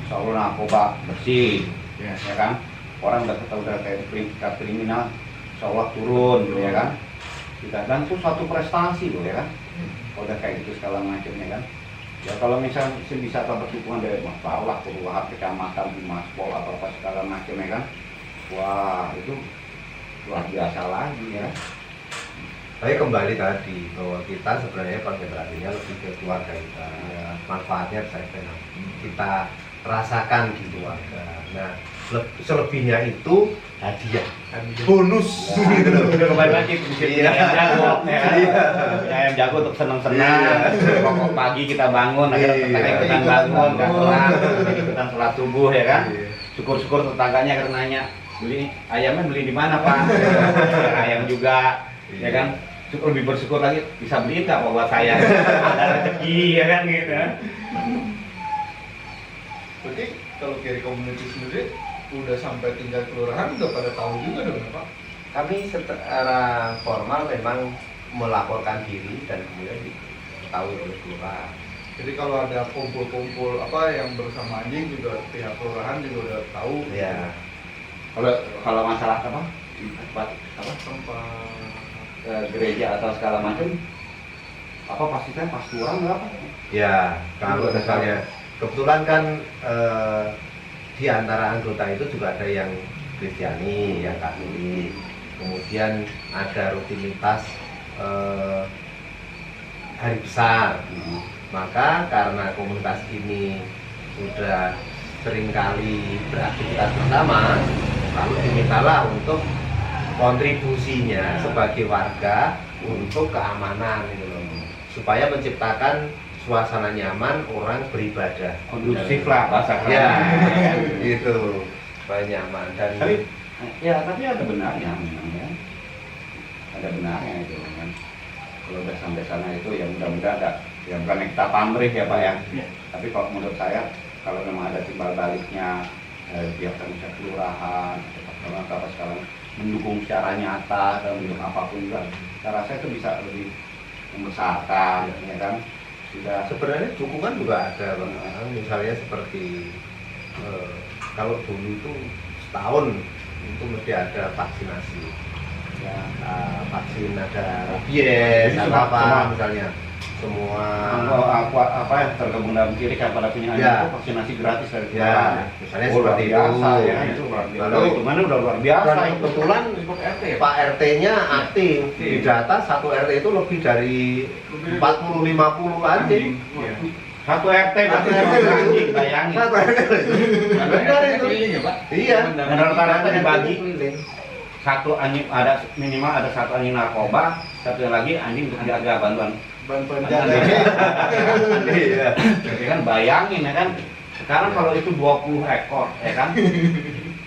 insya Allah narkoba bersih, Ya. ya kan? Orang udah kayak tingkat kriminal, insya Allah turun, ya kan? Dan itu suatu prestasi loh, ya kan? Udah kayak gitu segala macam, ya kan? Ya kalau misalnya bisa dapat dukungan dari Mas Paulak, kelurahan, kecamatan, Mas Pol atau apa segala macam, ya kan? Wah itu luar biasa lagi ya. Tapi kembali tadi bahwa kita sebenarnya konsentrasinya lebih ke keluarga kita. Manfaatnya saya kita rasakan di keluarga. Nah, selebihnya itu hadiah, Hadiah. bonus Ya, gitu loh. udah kembali lagi punya Iya. ayam jago, ya kan? Iya. Punya ayam jago untuk senang-senang. Iya. Pokok pagi kita bangun, akhirnya Iya. tetangga ikutan Ikutan bangun, nggak bangun. telat, ikutan sholat subuh ya kan? Iya. Syukur-syukur tetangganya karena nanya, beli ayamnya beli di mana Pak? Ayam juga, ya kan? Lebih bersyukur lagi bisa beli nggak Pak buat saya? Ada rezeki ya kan gitu. Berarti kalau Kiri Community sendiri udah sampai tingkat kelurahan udah pada tahu juga dong ya, Pak? Kami secara formal memang melaporkan diri dan kemudian diketahui oleh kelurahan. Jadi kalau ada kumpul-kumpul apa yang bersama anjing juga pihak kelurahan juga udah tahu. Ya, Kalau masalah apa? Apa? Tempat Gereja atau segala macam apa pasti kan pas kurang nggak apa? ya kalau misalnya kebetulan kan di antara anggota itu juga ada yang Kristiani, yang Katolik, kemudian ada rutinitas hari besar. Maka karena komunitas ini sudah seringkali beraktivitas bersama, lalu dimintalah untuk kontribusinya sebagai warga untuk keamanan gitu loh, supaya menciptakan suasana nyaman orang beribadah. Kondusif lah bahasa Ya, kerennya. gitu, supaya nyaman dan tapi ada benarnya memang ya. Ada benarnya itu kan. Kalau udah sampai sana itu ya mudah-mudahan ada ya bukan kita pamrih ya Pak ya. Iya. Tapi kalau menurut saya kalau memang ada timbal baliknya pihak komisaris kelurahan atau apa sekarang mendukung secara nyata dan mendukung apapun juga, saya rasa itu bisa lebih membesarkan ya kan. Sudah sebenarnya dukungan juga ada Bang. Misalnya seperti kalau dulu itu setahun itu mesti ada vaksinasi ya vaksin, ada rabies, Jadi atau cuma- apa misalnya semua apa yang tergabung dalam kiri kan pada punya Ya. itu vaksinasi gratis dari ya kelurahan. misalnya Oh, seperti luar biasa, itu ya itu luar biasa. lalu Hitungannya udah luar biasa dan itu. kebetulan Untuk RT ya? Pak RT-nya aktif di data satu RT itu lebih dari 40-50 anjing. Iya. Satu RT berarti Satu RT sama anjing, bayangin. Satu RT benar itu. Keliling ya Pak? Iya. Dan rata-rata dibagi. Keliling. Satu anjing ada minimal ada satu anjing narkoba, satu yang lagi anjing untuk jaga bantuan. bantuan Bantuan jaga. jaga. Iya. Jadi kan bayangin ya kan. Sekarang kalau itu 20 ekor ya kan.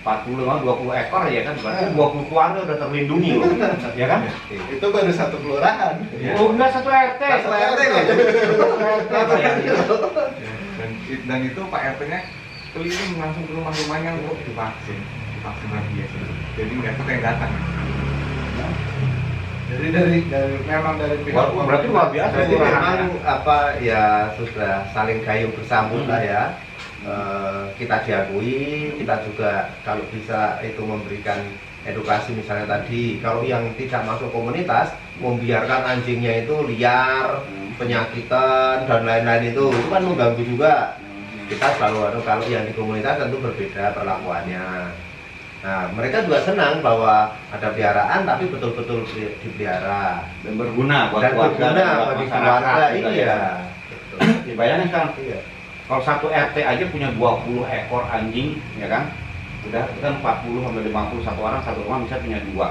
40 20 ekor ya kan berarti 20 keluarga udah terlindungi loh. Ya kan? Itu baru satu kelurahan. Iya. Oh, enggak satu RT. Satu RT loh. Bayangin. Dan itu Pak RT-nya keliling langsung ke rumah-rumahnya untuk divaksin rabies. Jadi nggak kita yang datang. Jadi dari memang dari pihak Wah, berarti luar biasa. Jadi kelurahan memang ya. apa ya sudah saling gayung bersambut lah ya. Kita diakui, kita juga kalau bisa itu memberikan edukasi misalnya tadi kalau yang tidak masuk komunitas membiarkan anjingnya itu liar, penyakitan dan lain-lain itu kan mengganggu juga. Kita selalu kalau yang di komunitas tentu berbeda perlakuannya. Nah, mereka juga senang bahwa ada peliharaan tapi betul-betul dipelihara Dan berguna buat dan keluarga berguna dan buat bagi masyarakat keluarga. juga, Iya. ya. Ya, bayangin sekarang Iya. kalau satu RT aja punya 20 ekor anjing ya kan udah itu kan 40 sampai 50 satu orang satu rumah bisa punya 2.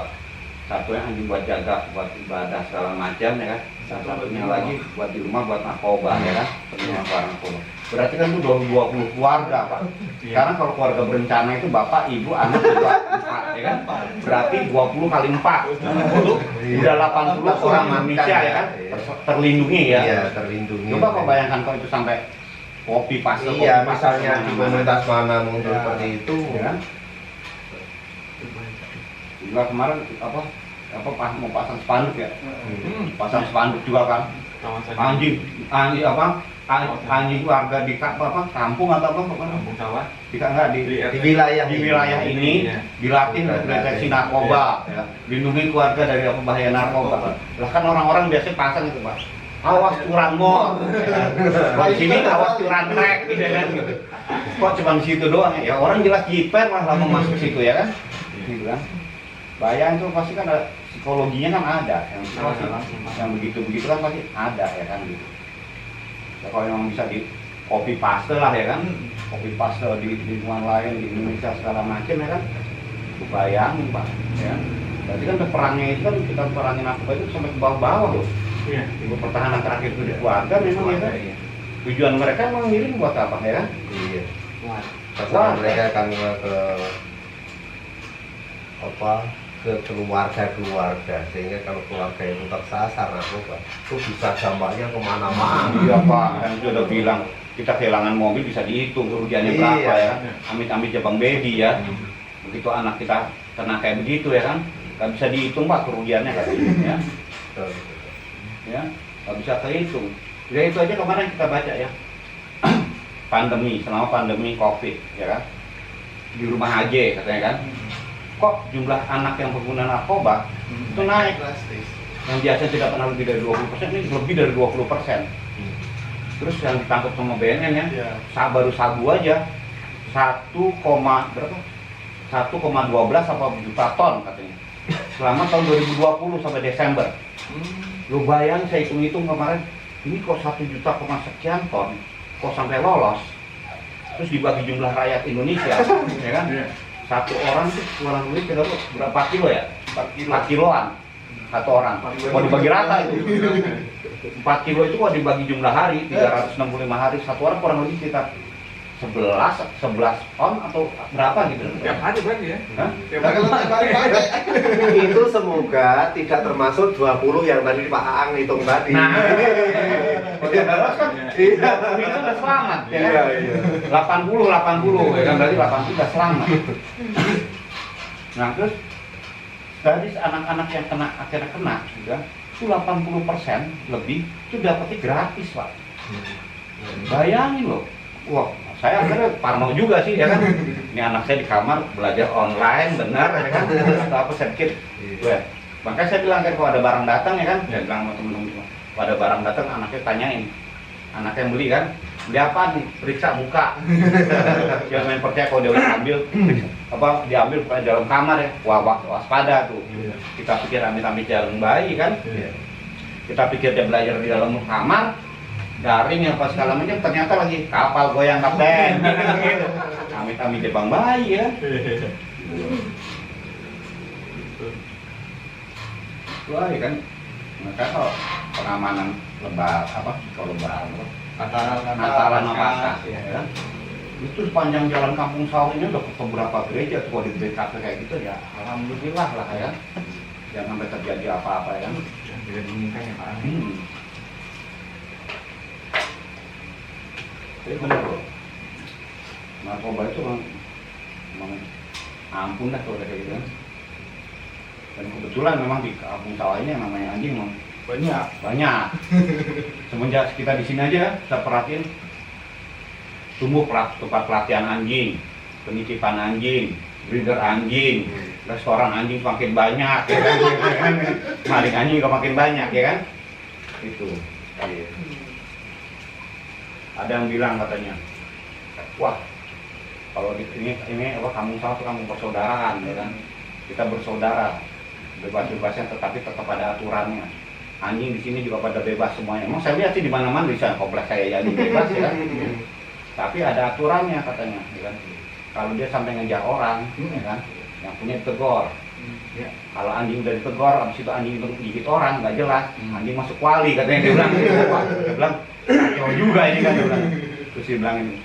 Satu yang anjing buat jaga buat ibadah segala macam ya kan satunya lagi buat di rumah buat narkoba ya kan penyelundupan barang narkoba. Berarti kan itu udah 20 keluarga Pak. Sekarang kalau keluarga berencana itu bapak ibu anak juga 4 ya kan berarti 20 kali 4 udah 80 orang Indonesia ya kan terlindungi ya. Iya, terlindungi. Coba kau bayangkan kalau itu sampai kopi pas Iya, misalnya di komunitas mana muncul Ya. seperti itu, ya kan? Juga kemarin apa pas mau pasang spanduk ya, pasang spanduk juga kan, Kawasan anjing apa anjing warga di apa kampung atau apa kampung sawah enggak di wilayah di wilayah ini Iya. dilatih untuk deteksi narkoba, ya. Lindungi keluarga dari apa bahaya narkoba. Lah kan orang-orang biasanya pasang itu Pak. Awas curanmor. Kalau di sini awas curantrek gitu kan gitu. Kok cuma di situ doang ya? Orang jelas jiper lah lama masuk situ ya kan? Gitu kan. Bayang itu pasti kan ada psikologinya kan ada yang begitu-begitu kan pasti ada ya kan gitu. Ya, kalau memang bisa copy paste lah ya kan, copy paste di lingkungan lain di Indonesia segala macam ya kan. Lu bayangin Pak, ya. Berarti kan perangnya itu kan kita perangin narkoba itu sampai ke bawah-bawah loh. Iya. Ibu pertahanan terakhir itu di keluarga memang ya kan. Tujuan mereka emang ngirim buat apa ya kan? Iya. Wah. Sasaran mereka kan ke apa, ke keluarga sehingga kalau keluarga itu tersasar narkoba itu bisa dampaknya kemana-mana. Iya Pak, kan itu udah bilang kita kehilangan mobil bisa dihitung kerugiannya berapa Iya. ya kan? Amit-amit Bang Bedi ya. Begitu anak kita kena kayak begitu ya kan? Gak bisa dihitung Pak kerugiannya katanya ya. Ya, gak bisa kehitung. Ya itu aja kemarin kita baca ya. Pandemi, selama pandemi COVID ya kan? Di rumah aja katanya kan? Kok jumlah anak yang pengguna narkoba itu naik. Drastis. Yang biasanya tidak pernah lebih dari 20%, ini lebih dari 20%. Terus yang ditangkap sama BNN ya, Iya. baru sabu aja 1,12 apa juta ton katanya. Selama tahun 2020 sampai Desember. Lu bayang saya hitung-hitung kemarin, ini kok 1 juta sekian ton, kok sampai lolos. Terus dibagi jumlah rakyat Indonesia, ya kan? Iya. Satu orang tuh kurang lebih kira berapa kilo ya? 4 kiloan satu orang. Mau dibagi rata itu. 4 kilo itu kalau dibagi jumlah hari, 365 hari, satu orang kurang lebih sekitar 11 ton atau berapa gitu. Tiap hari berarti ya? Hah? Tiap Nah, kalau tiap hari pakai. Itu semoga tidak termasuk 20 yang tadi Pak Aang hitung tadi. Nah, kalau kan Iya. itu udah selamat ya Iya, kan? iya. 80 ya kan, berarti 80 udah selamat. Nah terus dari anak-anak yang kena akhirnya kena juga itu 80% lebih itu dapetnya gratis Pak. Bayangin loh. Wah, saya akhirnya parno juga sih ya kan. Ini anak saya di kamar belajar online benar ya kan. Atau apa saya pikir. Wah, makanya saya bilang kan kalau ada barang datang ya kan, saya bilang sama temen-temen semua, kalau ada barang datang anaknya tanyain, anaknya yang beli kan, beli apa nih? Periksa muka. Jangan main percaya kalau dia udah ambil, apa diambil di dalam kamar ya, wah waspada tuh. Kita pikir amit-amit jalan bayi kan, kita pikir dia belajar di dalam kamar, daring apa segala macam, ternyata lagi kapal goyang kapten. Gitu. Amit-amit Bang bayi ya. Wah, ya kan, maka kalau pengamanan kalau lebaran, Natalan sama Paskah, ya kan, itu sepanjang jalan Kampung Sawah ini udah ke beberapa gereja tuh kalau di BKP kayak gitu ya, alhamdulillah lah ya, jangan sampai terjadi apa-apa ya kan. Tidak diinginkan ya Pak. Tapi benar loh, narkoba itu memang ampun dah kalau kayak gitu kan. Dan kebetulan memang di Kampung Sawah ini yang namanya anjing memang banyak. Semenjak kita di sini aja kita perhatiin tumbuh tempat pelatihan anjing, penitipan anjing, breeder anjing, restoran anjing semakin banyak ya kan, maling anjing juga makin banyak ya kan. Itu. Iya. Ada yang bilang katanya, wah kalau ini apa Kampung Sawah itu kampung persaudaraan ya kan, kita bersaudara, bebas-bebasnya tetapi tetap ada aturannya. Anjing di sini juga pada bebas semuanya. Emang saya lihat sih di mana-mana bisa kompleks saya jadi bebas ya kan. Tapi ada aturannya katanya, ya kan. Kalau dia sampai ngejar orang, ya kan, yang punya ditegur. Ya. Kalau anjing udah ditegur, abis itu anjing itu gigit orang, nggak jelas. Anjing masuk wali katanya dia bilang. Dia bilang, kacau juga ini kan dia bilang. Terus dia bilang ini,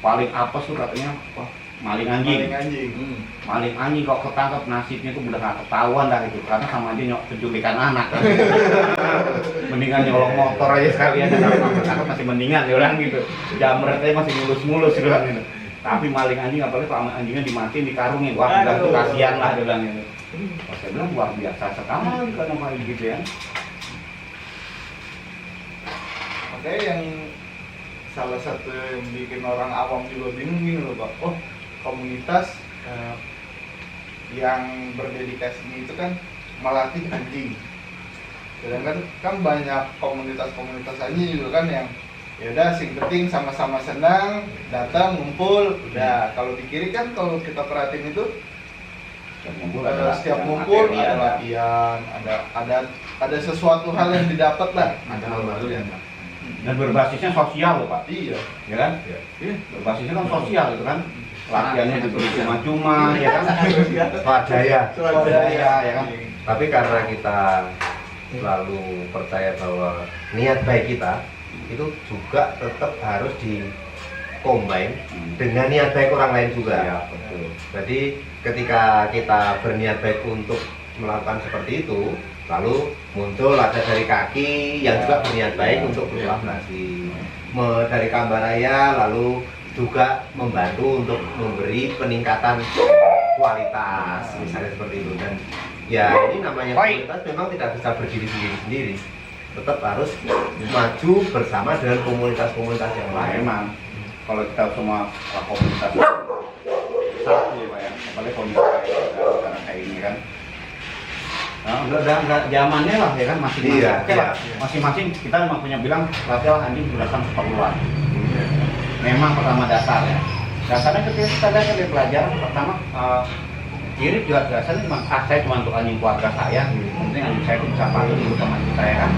paling apes tuh katanya, wah, maling anjing. Maling anjing kalau ketangkep nasibnya tuh udah nggak ketahuan dah itu, karena sama aja penculikan anak. Mendingan nyolong motor aja sekalian, ketangkep masih mendingan dia bilang gitu. Jamretnya masih mulus-mulus dia bilang gitu. Tapi maling anjing apalagi kalau anjingnya dimatiin dikarungin, wah bilang tuh kasihan lah dia bilang gitu. Pas saya bilang luar biasa sekali kan kayak gitu ya. Oke, yang salah satu yang bikin orang awam juga bingung gini loh Pak. Oh, komunitas yang berdedikasi itu kan melatih anjing. Sedangkan kan banyak komunitas-komunitas anjing juga kan yang ya udah sing penting sama-sama senang, datang ngumpul. Udah, kalau di kiri kan kalau kita perhatiin itu setiap ngumpul ada latihan, ada sesuatu hal yang didapat lah. Ada hal baru yang Dan berbasisnya sosial loh Pak, Iya. ya kan? Iya. Berbasisnya kan sosial itu kan, latihannya diberi cuma-cuma, ya kan? Swadaya. Swadaya, ya kan? Tapi karena kita selalu percaya bahwa niat baik kita itu juga tetap harus combine dengan niat baik orang lain juga. Ya, betul. Jadi ketika kita berniat baik untuk melakukan seperti itu, lalu muncul ada dari kaki yang juga berniat baik untuk berkolaborasi. Dari Kambaraya lalu juga membantu untuk memberi peningkatan kualitas, misalnya seperti itu. Dan ya ini namanya komunitas memang tidak bisa berdiri sendiri-sendiri, tetap harus maju bersama dengan komunitas-komunitas yang Nah, lain. emang kalau kita semua komunitas satu ya Pak ya, apalagi kondisi kayak ini kan. Nah, udah zamannya lah ya kan, masing-masing. Iya, Oke lah, iya. masing-masing kita memang punya bilang latihan anjing berdasarkan keperluan. Memang pertama dasar ya. Dasarnya ketika kita lihat dari pelajaran pertama kiri juga dasarnya cuma saya cuma untuk anjing keluarga saya. Penting anjing saya itu bisa patuh di utama anjing saya kan.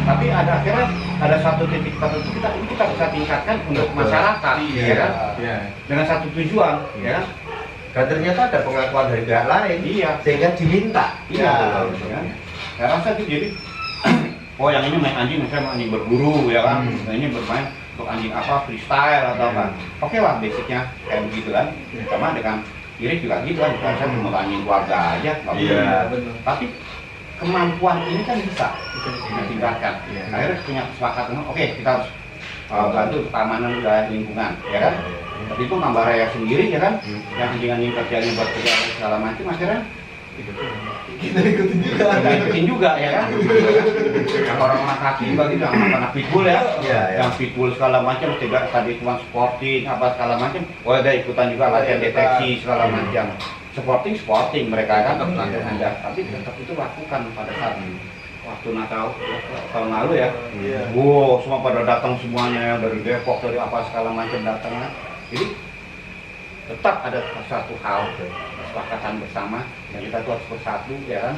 Tapi ada akhirnya ada satu titik tertentu kita bisa tingkatkan untuk masyarakat, ya kan? Iya. Dengan satu tujuan, ya kan? Dan ternyata ada pengakuan dari pihak lain, Iya. sehingga diminta. Iya, kan? Saya rasa itu jadi, oh yang ini main anjing, misalnya anjing berburu, ya kan? Nah, ini bermain untuk anjing apa, freestyle atau apa? Oke lah, basicnya kayak begitu kan? Sama dengan kiri juga gitu kan? Saya cuma anjing keluarga aja, nggak Iya, boleh. benar. Tapi kemampuan ini kan bisa ditingkatkan. Iya. Akhirnya punya kesepakatan, oke kita harus bantu keamanan wilayah lingkungan, ya kan? Tapi itu Kambaraya sendiri ya kan, yang anjing-anjing kerjanya buat kerja segala macam, akhirnya Kita ikutin juga. kita ikutin juga ya kan. Yang orang-orang kaki bagi yang anak pitbull ya, Iya, iya. yang pitbull segala macam, tidak tadi cuma sporting apa segala macam, oh ada ikutan juga latihan deteksi segala macam. Sporting mereka kan ada, tapi tetap itu lakukan pada saat waktu Natal tahun lalu ya. Iya. Wow, semua pada datang semuanya yang dari Depok dari apa segala macam datangnya. Jadi tetap ada satu hal kesepakatan bersama yang kita tuh harus bersatu ya kan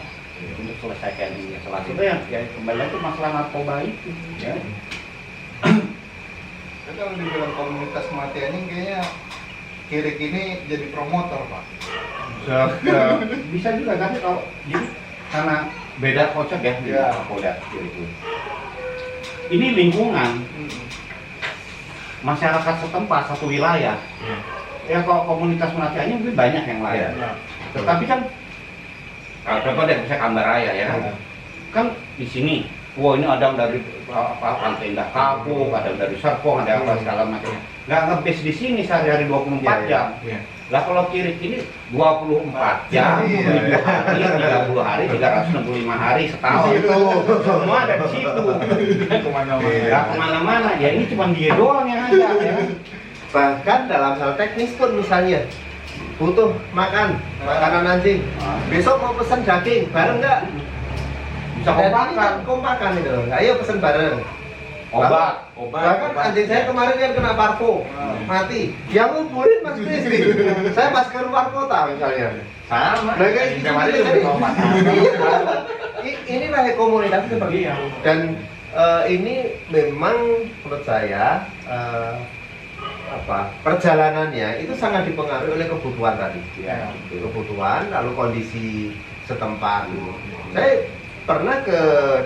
untuk selesaikan ini. Salah itu ya kembali lagi masalah narkoba itu ya. Tapi kalau dibilang komunitas mati anjing kayaknya Kirik ini jadi promotor Pak. Bisa juga tapi kalau jadi karena beda konsep ya, Iya. aku lihat itu. Ini lingkungan masyarakat setempat satu wilayah. Ya kalau komunitas melatihannya mungkin banyak yang lain. Iya. Tetapi kan kalau contoh dari misalnya Kambaraya ya kan, kan di sini, wah ini ada yang dari Pantai Indah Kapuk, ada yang dari Serpong, ada apa segala macam. Nggak nge-base di sini sehari-hari 24 jam. Iya. Lah kalau Kirik ini 24 jam, Iya. 7 hari, 30 hari, 365 hari setahun. Semua ada di situ. Kemana-mana. Nggak kemana-mana, ya ini cuma dia doang yang ada ya. Bahkan dalam hal teknis pun misalnya butuh makanan anjing, besok mau pesen daging bareng nggak? Bisa Dan ini kompakan. kan kompakan itu loh. Ayo pesen bareng. Obat. Bahkan anjing saya kemarin kan kena parvo, mati. Dia ngumpulin Mas Kristi. Saya pas keluar kota misalnya. Sama. Nah, kayak gitu. Kemarin Jadi, juga obat. inilah komunitas seperti Iya. itu. Dan ini memang menurut saya perjalanannya itu sangat dipengaruhi oleh kebutuhan tadi. Iya. Kebutuhan lalu kondisi setempat. Saya pernah ke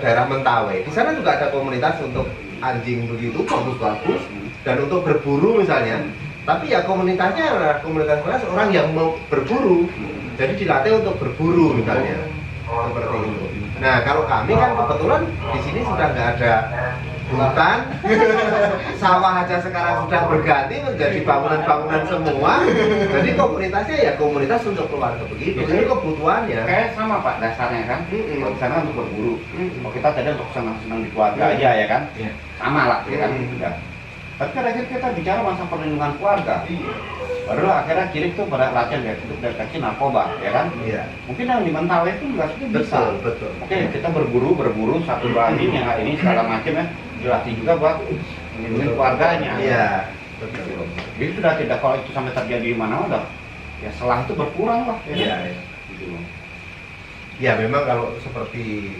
daerah Mentawai. Di sana juga ada komunitas untuk anjing begitu bagus-bagus dan untuk berburu misalnya. Tapi ya komunitasnya adalah komunitas orang yang mau berburu. Jadi dilatih untuk berburu misalnya. Seperti itu. Nah, kalau kami kan kebetulan di sini sudah nggak ada hutan, sawah aja sekarang sudah berganti menjadi bangunan-bangunan semua. Jadi komunitasnya ya komunitas untuk keluarga begitu. Ini kebutuhannya. Kayak sama Pak dasarnya kan. Kalau di sana untuk berburu. Kalau kita tadi untuk senang-senang di keluarga aja ya kan. Iya. Sama lah ya kan. Ya. Tapi kan akhirnya kita bicara masalah perlindungan keluarga. Baru akhirnya Kirik tuh pada latihan dari kecil narkoba ya kan. Iya. Mungkin yang di Mentawai itu juga sudah bisa. Betul. Oke, kita berburu satu dua anjing yang ini segala macam ya. Dilatih juga buat melindungi keluarganya. Iya. Betul. Jadi sudah tidak kalau itu sampai terjadi di mana-mana, ya selang itu berkurang lah. Ya. Iya. Gitu. Ya memang kalau seperti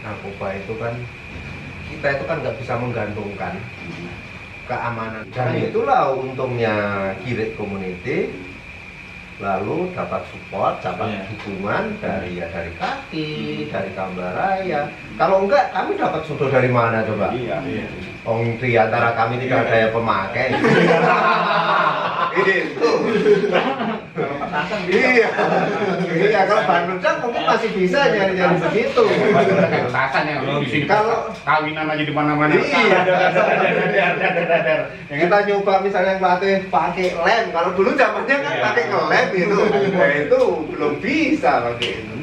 narkoba itu kan kita itu kan nggak bisa menggantungkan keamanan. Dan itulah untungnya Kirik Community, lalu dapat support, dapat dukungan dari Kaki, dari Kambaraya. Kalau enggak, kami dapat sudut dari mana coba? Iya. Di antara kami tidak ada yang pemakai. Itu. Kalau petasan Iya. Iya, kalau bahan peledak mungkin masih bisa nyari-nyari begitu. Kayak petasan yang di sini Kalau- kawinan aja di mana-mana. Iya. Dadar. Kita nyoba misalnya pelatih pakai lem, kalau dulu zamannya kan Iya. pakai lem itu, nah, itu belum bisa pakai itu.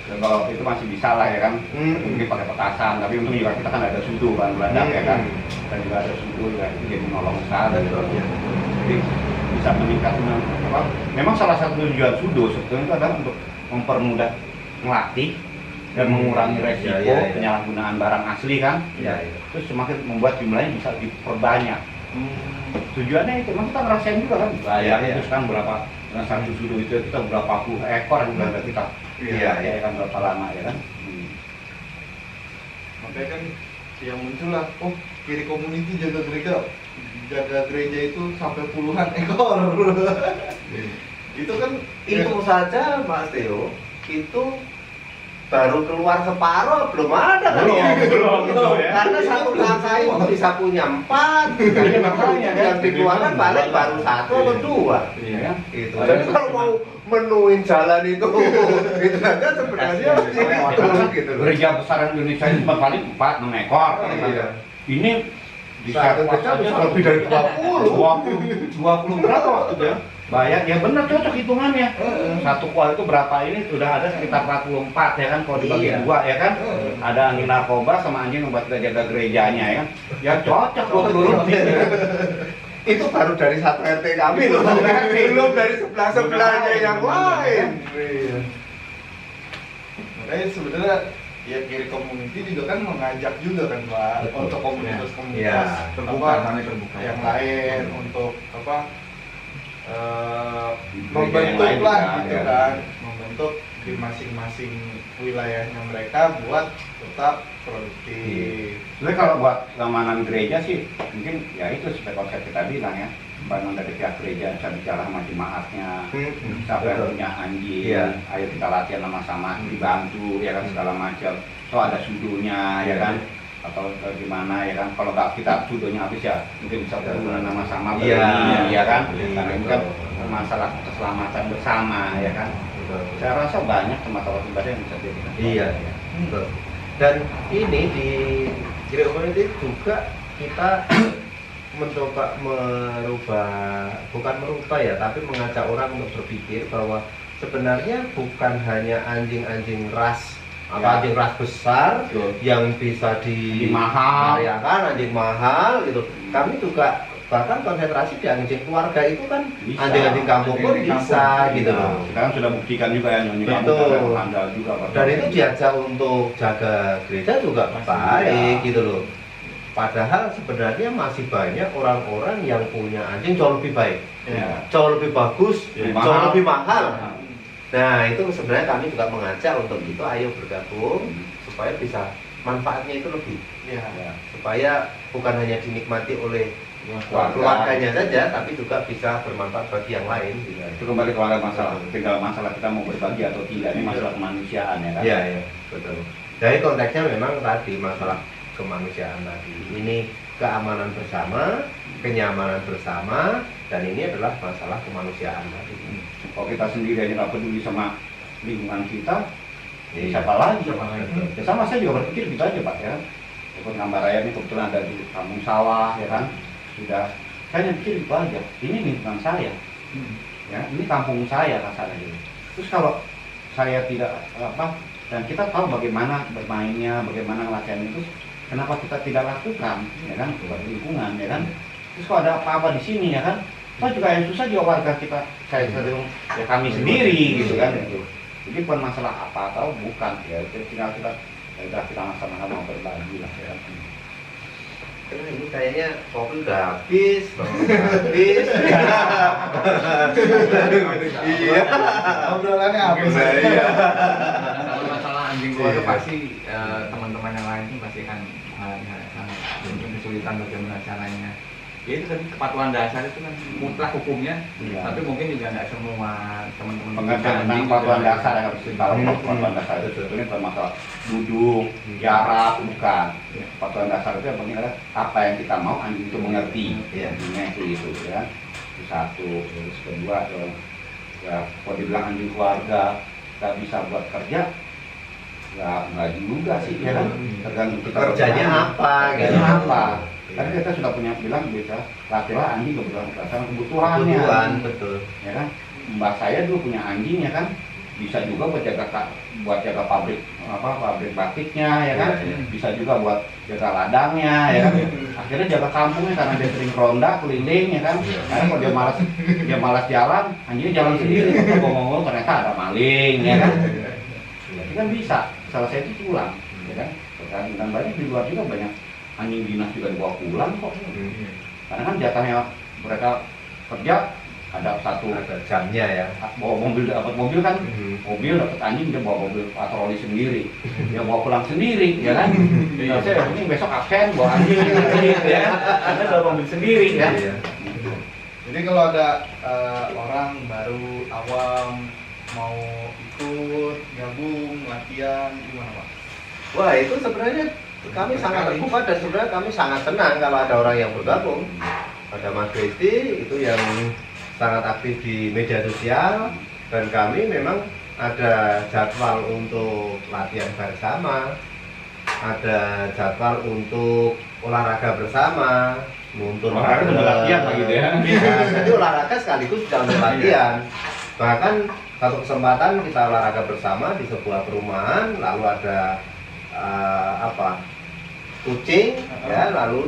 Dan kalau itu masih bisa lah ya kan, mungkin pakai petasan, tapi untung juga kita kan ada sudu kan meledak ya kan, dan juga ada sudu ya, itu jadi nolong sekali gitu. Jadi bisa meningkatkan apa? Memang salah satu tujuan sudo sebetulnya itu adalah untuk mempermudah melatih dan mengurangi resiko penyalahgunaan barang asli kan. Iya, iya. Terus semakin membuat jumlahnya bisa diperbanyak. Tujuannya itu, memang kita ngerasain juga kan, bayar Iya. terus kan berapa dengan satu sudu itu kita berapa puluh ekor yang berada kita. Iya, Ya kan berapa lama ya kan? Makanya kan yang muncul lah, oh Kiri Community jaga gereja itu sampai puluhan ekor. Itu kan Itu saja Mas Theo, itu baru keluar separuh belum ada kan ya? Belum, ya. Karena satu kakak itu bisa punya 4, Iya, makanya, kan. yang dikeluarkan paling baru 1 atau 2. Iya kan? Itu. Jadi kalau mau menuin jalan itu aja sebenarnya Karena gitu loh. gereja besar Indonesia itu paling 4-6 ekor. Iya. Ini bisa Satu gereja bisa lebih dari 20 berapa waktu dia? Bayar, ya benar cocok hitungannya. Satu kuah itu berapa ini sudah ada sekitar 44 ya kan kalau dibagi Iya. 2 ya kan. Ada anjing narkoba sama anjing yang buat kita jaga gerejanya ya kan. Ya cocok 20 lebih. Ya. Itu baru dari satu RT kami loh, belum dari sebelah-sebelahnya yang lain. Iya. Makanya sebenarnya ya Kiri Community juga kan mengajak juga kan Pak, Betul. untuk komunitas-komunitas Iya. Terbuka, apa, namanya terbuka. yang lain untuk apa Gereja yang membentuk lain lah juga, gitu ya. kan, membentuk di masing-masing wilayahnya mereka buat tetap produktif. Sebenarnya kalau buat keamanan gereja sih mungkin ya itu seperti konsep kita bilang ya, bangun dari pihak gereja bisa bicara sama jemaatnya, siapa yang Betul. punya anjing, Iya. ayo kita latihan sama-sama, dibantu ya kan segala macam. So ada sudunya ya kan, atau gimana ya kan, kalau nggak kita sudunya habis ya mungkin bisa berguna sama-sama Iya. beli, ya kan, Beli, karena ini betul. kan masalah keselamatan bersama ya kan. Saya rasa banyak tempat-tempat ibadah yang bisa dijadikan. Iya, betul. Dan ini di Kiri Community juga kita mencoba bukan merubah ya, tapi mengajak orang untuk berpikir bahwa sebenarnya bukan hanya anjing-anjing ras atau Ya. anjing ras besar Betul. yang bisa Anjing mahal. variakan, anjing mahal gitu. Kami juga bahkan konsentrasi di anjing keluarga itu kan, Bisa. anjing-anjing kampung pun Anjing bisa kampung. gitu Nah, loh. kita kan sudah buktikan juga ya nyonya kamu Betul. kan handal juga Pak. Dan itu diajak untuk jaga gereja juga Masih baik iya. gitu loh. Padahal sebenarnya masih banyak orang-orang yang punya anjing jauh lebih baik, Ya. jauh lebih bagus, Lebih jauh mahal. lebih mahal. Nah itu sebenarnya kami juga mengajak untuk itu, ayo bergabung supaya bisa manfaatnya itu lebih, Ya. Ya. supaya bukan hanya dinikmati oleh keluarganya saja, tapi juga bisa bermanfaat bagi yang lain. Gitu. Itu kembali kepada masalah, tinggal masalah kita mau berbagi atau tidak, ini masalah kemanusiaan ya kan. Iya, iya, betul. Jadi konteksnya memang tadi masalah kemanusiaan tadi. Ini keamanan bersama, kenyamanan bersama, dan ini adalah masalah kemanusiaan tadi. Kalau kita sendiri aja nggak peduli sama lingkungan kita, Iya. siapa lagi? Siapa lagi? Ya sama saya juga berpikir gitu aja Pak ya. Ikut Kambaraya ini kebetulan ada di kampung sawah ya kan. Sudah saya hanya pikir itu aja. Ini lingkungan saya. Ya, ini kampung saya kasarnya gitu. Terus kalau saya tidak apa, dan kita tahu bagaimana bermainnya, bagaimana latihan itu, kenapa kita tidak lakukan, ya kan, buat lingkungan, ya kan. Terus kalau ada apa-apa di sini, ya kan, kita juga yang susah juga warga kita, saya sering, ya kami sendiri, gitu kan, gitu. Jadi bukan masalah apa atau bukan, ya tinggal kita, ya udah kita sama-sama mau berbagi lah, ya. Karena ini kayaknya kopi udah habis, habis. Iya. Obrolannya habis. Iya. Kalau masalah anjing keluarga pasti teman-teman yang lain pun pasti akan mungkin kesulitan bagaimana caranya. Ya itu tadi kepatuhan dasar itu kan mutlak hukumnya, Iya. tapi mungkin juga nggak semua teman-teman Pengertian tentang kepatuhan dasar yang harus kalau kepatuhan dasar itu sebetulnya termasuk duduk, jarak, bukan. Kepatuhan dasar itu yang penting adalah apa yang kita mau anjing itu mengerti. Iya. Intinya itu ya. Itu satu, terus kedua ya kalau dibilang anjing keluarga nggak bisa buat kerja, nggak juga sih ya kan. Tergantung kita Kerjanya apa, gitu. kerjanya apa. Kan kita sudah punya bilang bisa latihan anjing kebutuhan berdasarkan kebutuhannya. Kebutuhan, betul. Ya kan, mbak saya dulu punya anjing ya kan, bisa juga buat jaga pabrik pabrik batiknya ya kan, bisa juga buat jaga ladangnya ya kan. Akhirnya jaga kampungnya karena dia sering ronda keliling ya kan. Karena kalau dia malas jalan, anjingnya jalan sendiri. Kalau ngomong ternyata ada maling ya kan. Jadi kan bisa. Salah saya itu pulang ya kan. Dan banyak di luar juga banyak anjing dinas juga dibawa pulang kok. Karena kan jatahnya mereka kerja ada satu Ada jamnya ya. bawa mobil, dapat mobil kan, mobil dapat anjing, dia bawa mobil patroli sendiri, dia bawa pulang sendiri ya kan. Nah, saya ini besok absen bawa anjing gitu ya, karena bawa mobil sendiri ya. Iya. Jadi kalau ada orang baru awam mau ikut gabung latihan gimana Pak? Wah, itu sebenarnya kami sangat terbuka dan sebenarnya kami sangat senang kalau ada orang yang bergabung. Ada Mas Kristi itu yang sangat aktif di media sosial, dan kami memang ada jadwal untuk latihan bersama, ada jadwal untuk olahraga bersama, nuntun Olahraga sambil latihan lah gitu ya. Jadi olahraga sekaligus juga untuk latihan. Bahkan satu kesempatan kita olahraga bersama di sebuah perumahan, lalu ada kucing ya, lalu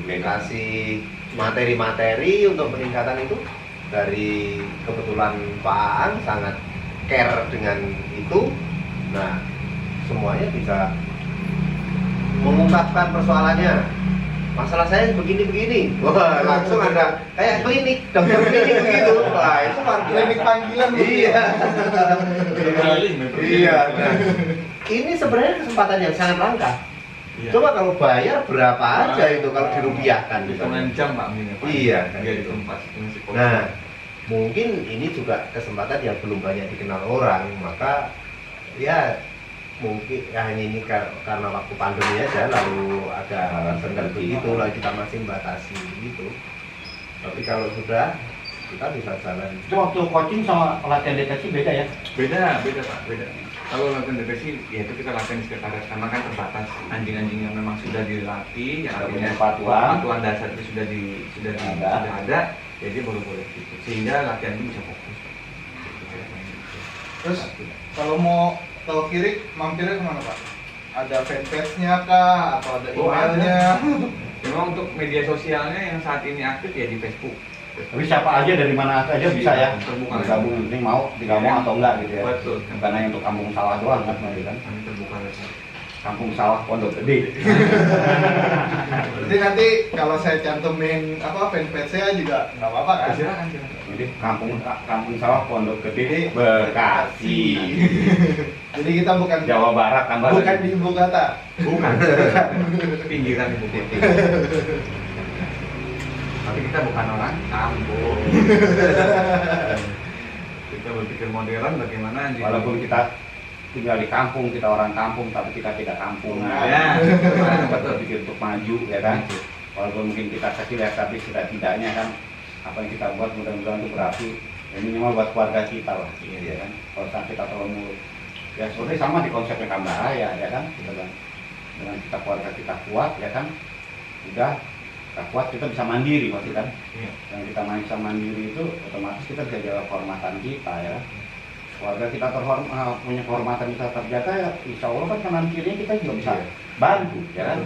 dikasih materi-materi untuk peningkatan itu. Dari kebetulan Pak Aan sangat care dengan itu. Nah, semuanya bisa mengungkapkan persoalannya. Masalah saya begini-begini. Wah, langsung ada kayak klinik, dokter klinik begitu. Wah, itu Klinik panggilan Iya. Iya. Iya. Nah, ini sebenarnya kesempatan yang sangat langka. Iya. Coba kalau bayar berapa aja itu kalau dirupiahkan gitu. Hitungan jam Pak Min ya, Pak. Iya, kan Dia di gitu. tempat psikopat. Nah, mungkin ini juga kesempatan yang belum banyak dikenal orang, maka ya mungkin ya hanya ini karena waktu pandemi aja, lalu ada sendiri begitu, lalu kita masih membatasi gitu. Tapi kalau sudah, kita bisa jalan. Itu waktu coaching sama pelatihan deteksi beda ya? Beda Pak, beda. Kalau latihan deteksi, ya itu kita latihan di sekretariat karena kan terbatas anjing-anjing yang memang sudah dilatih, yang Sudah artinya punya kepatuhan dasar itu sudah ada, jadi baru boleh gitu. Sehingga latihan ini bisa fokus. Terus kalau mau tahu Kirik mampirnya kemana Pak? Ada fanpage-nya kah atau ada Oh, emailnya? Memang untuk media sosialnya yang saat ini aktif ya di Facebook. Tapi siapa aja dari mana aja bisa ya? Terbuka. Bergabung, penting mau digabung atau enggak gitu ya? Betul. Bukan hanya untuk kampung sawah doang kan, kan? Kami terbuka website. Kampung sawah Pondok Gede. Jadi nanti kalau saya cantumin fanpage saya juga nggak apa-apa kan? Silakan. Jadi kampung sawah Pondok Gede Bekasi. Jadi kita bukan Jawa Barat tambah bukan lagi. di ibu kota. Bukan. Pinggiran ibu kota. Tapi kita bukan orang kampung. Kita berpikir modern bagaimana anjing. Walaupun kita tinggal di kampung, kita orang kampung, tapi kita tidak kampungan. Ya, Kita berpikir untuk maju, ya kan? Walaupun mungkin kita kecil ya, tapi setidaknya kan apa yang kita buat mudah-mudahan itu berarti ya minimal buat keluarga kita lah, ya kan? Kalau sampai kita terlalu mulut, ya sebenarnya sama di konsepnya Kambahaya, ya kan? Dengan kita keluarga kita kuat, ya kan? Udah kita kuat, kita bisa mandiri pasti kan? Iya. Yang kita bisa mandiri itu otomatis kita bisa jaga kehormatan kita ya. Keluarga kita punya kehormatan kita terjaga ya, insya Allah kan kanan kirinya kita juga bisa bantu ya kan.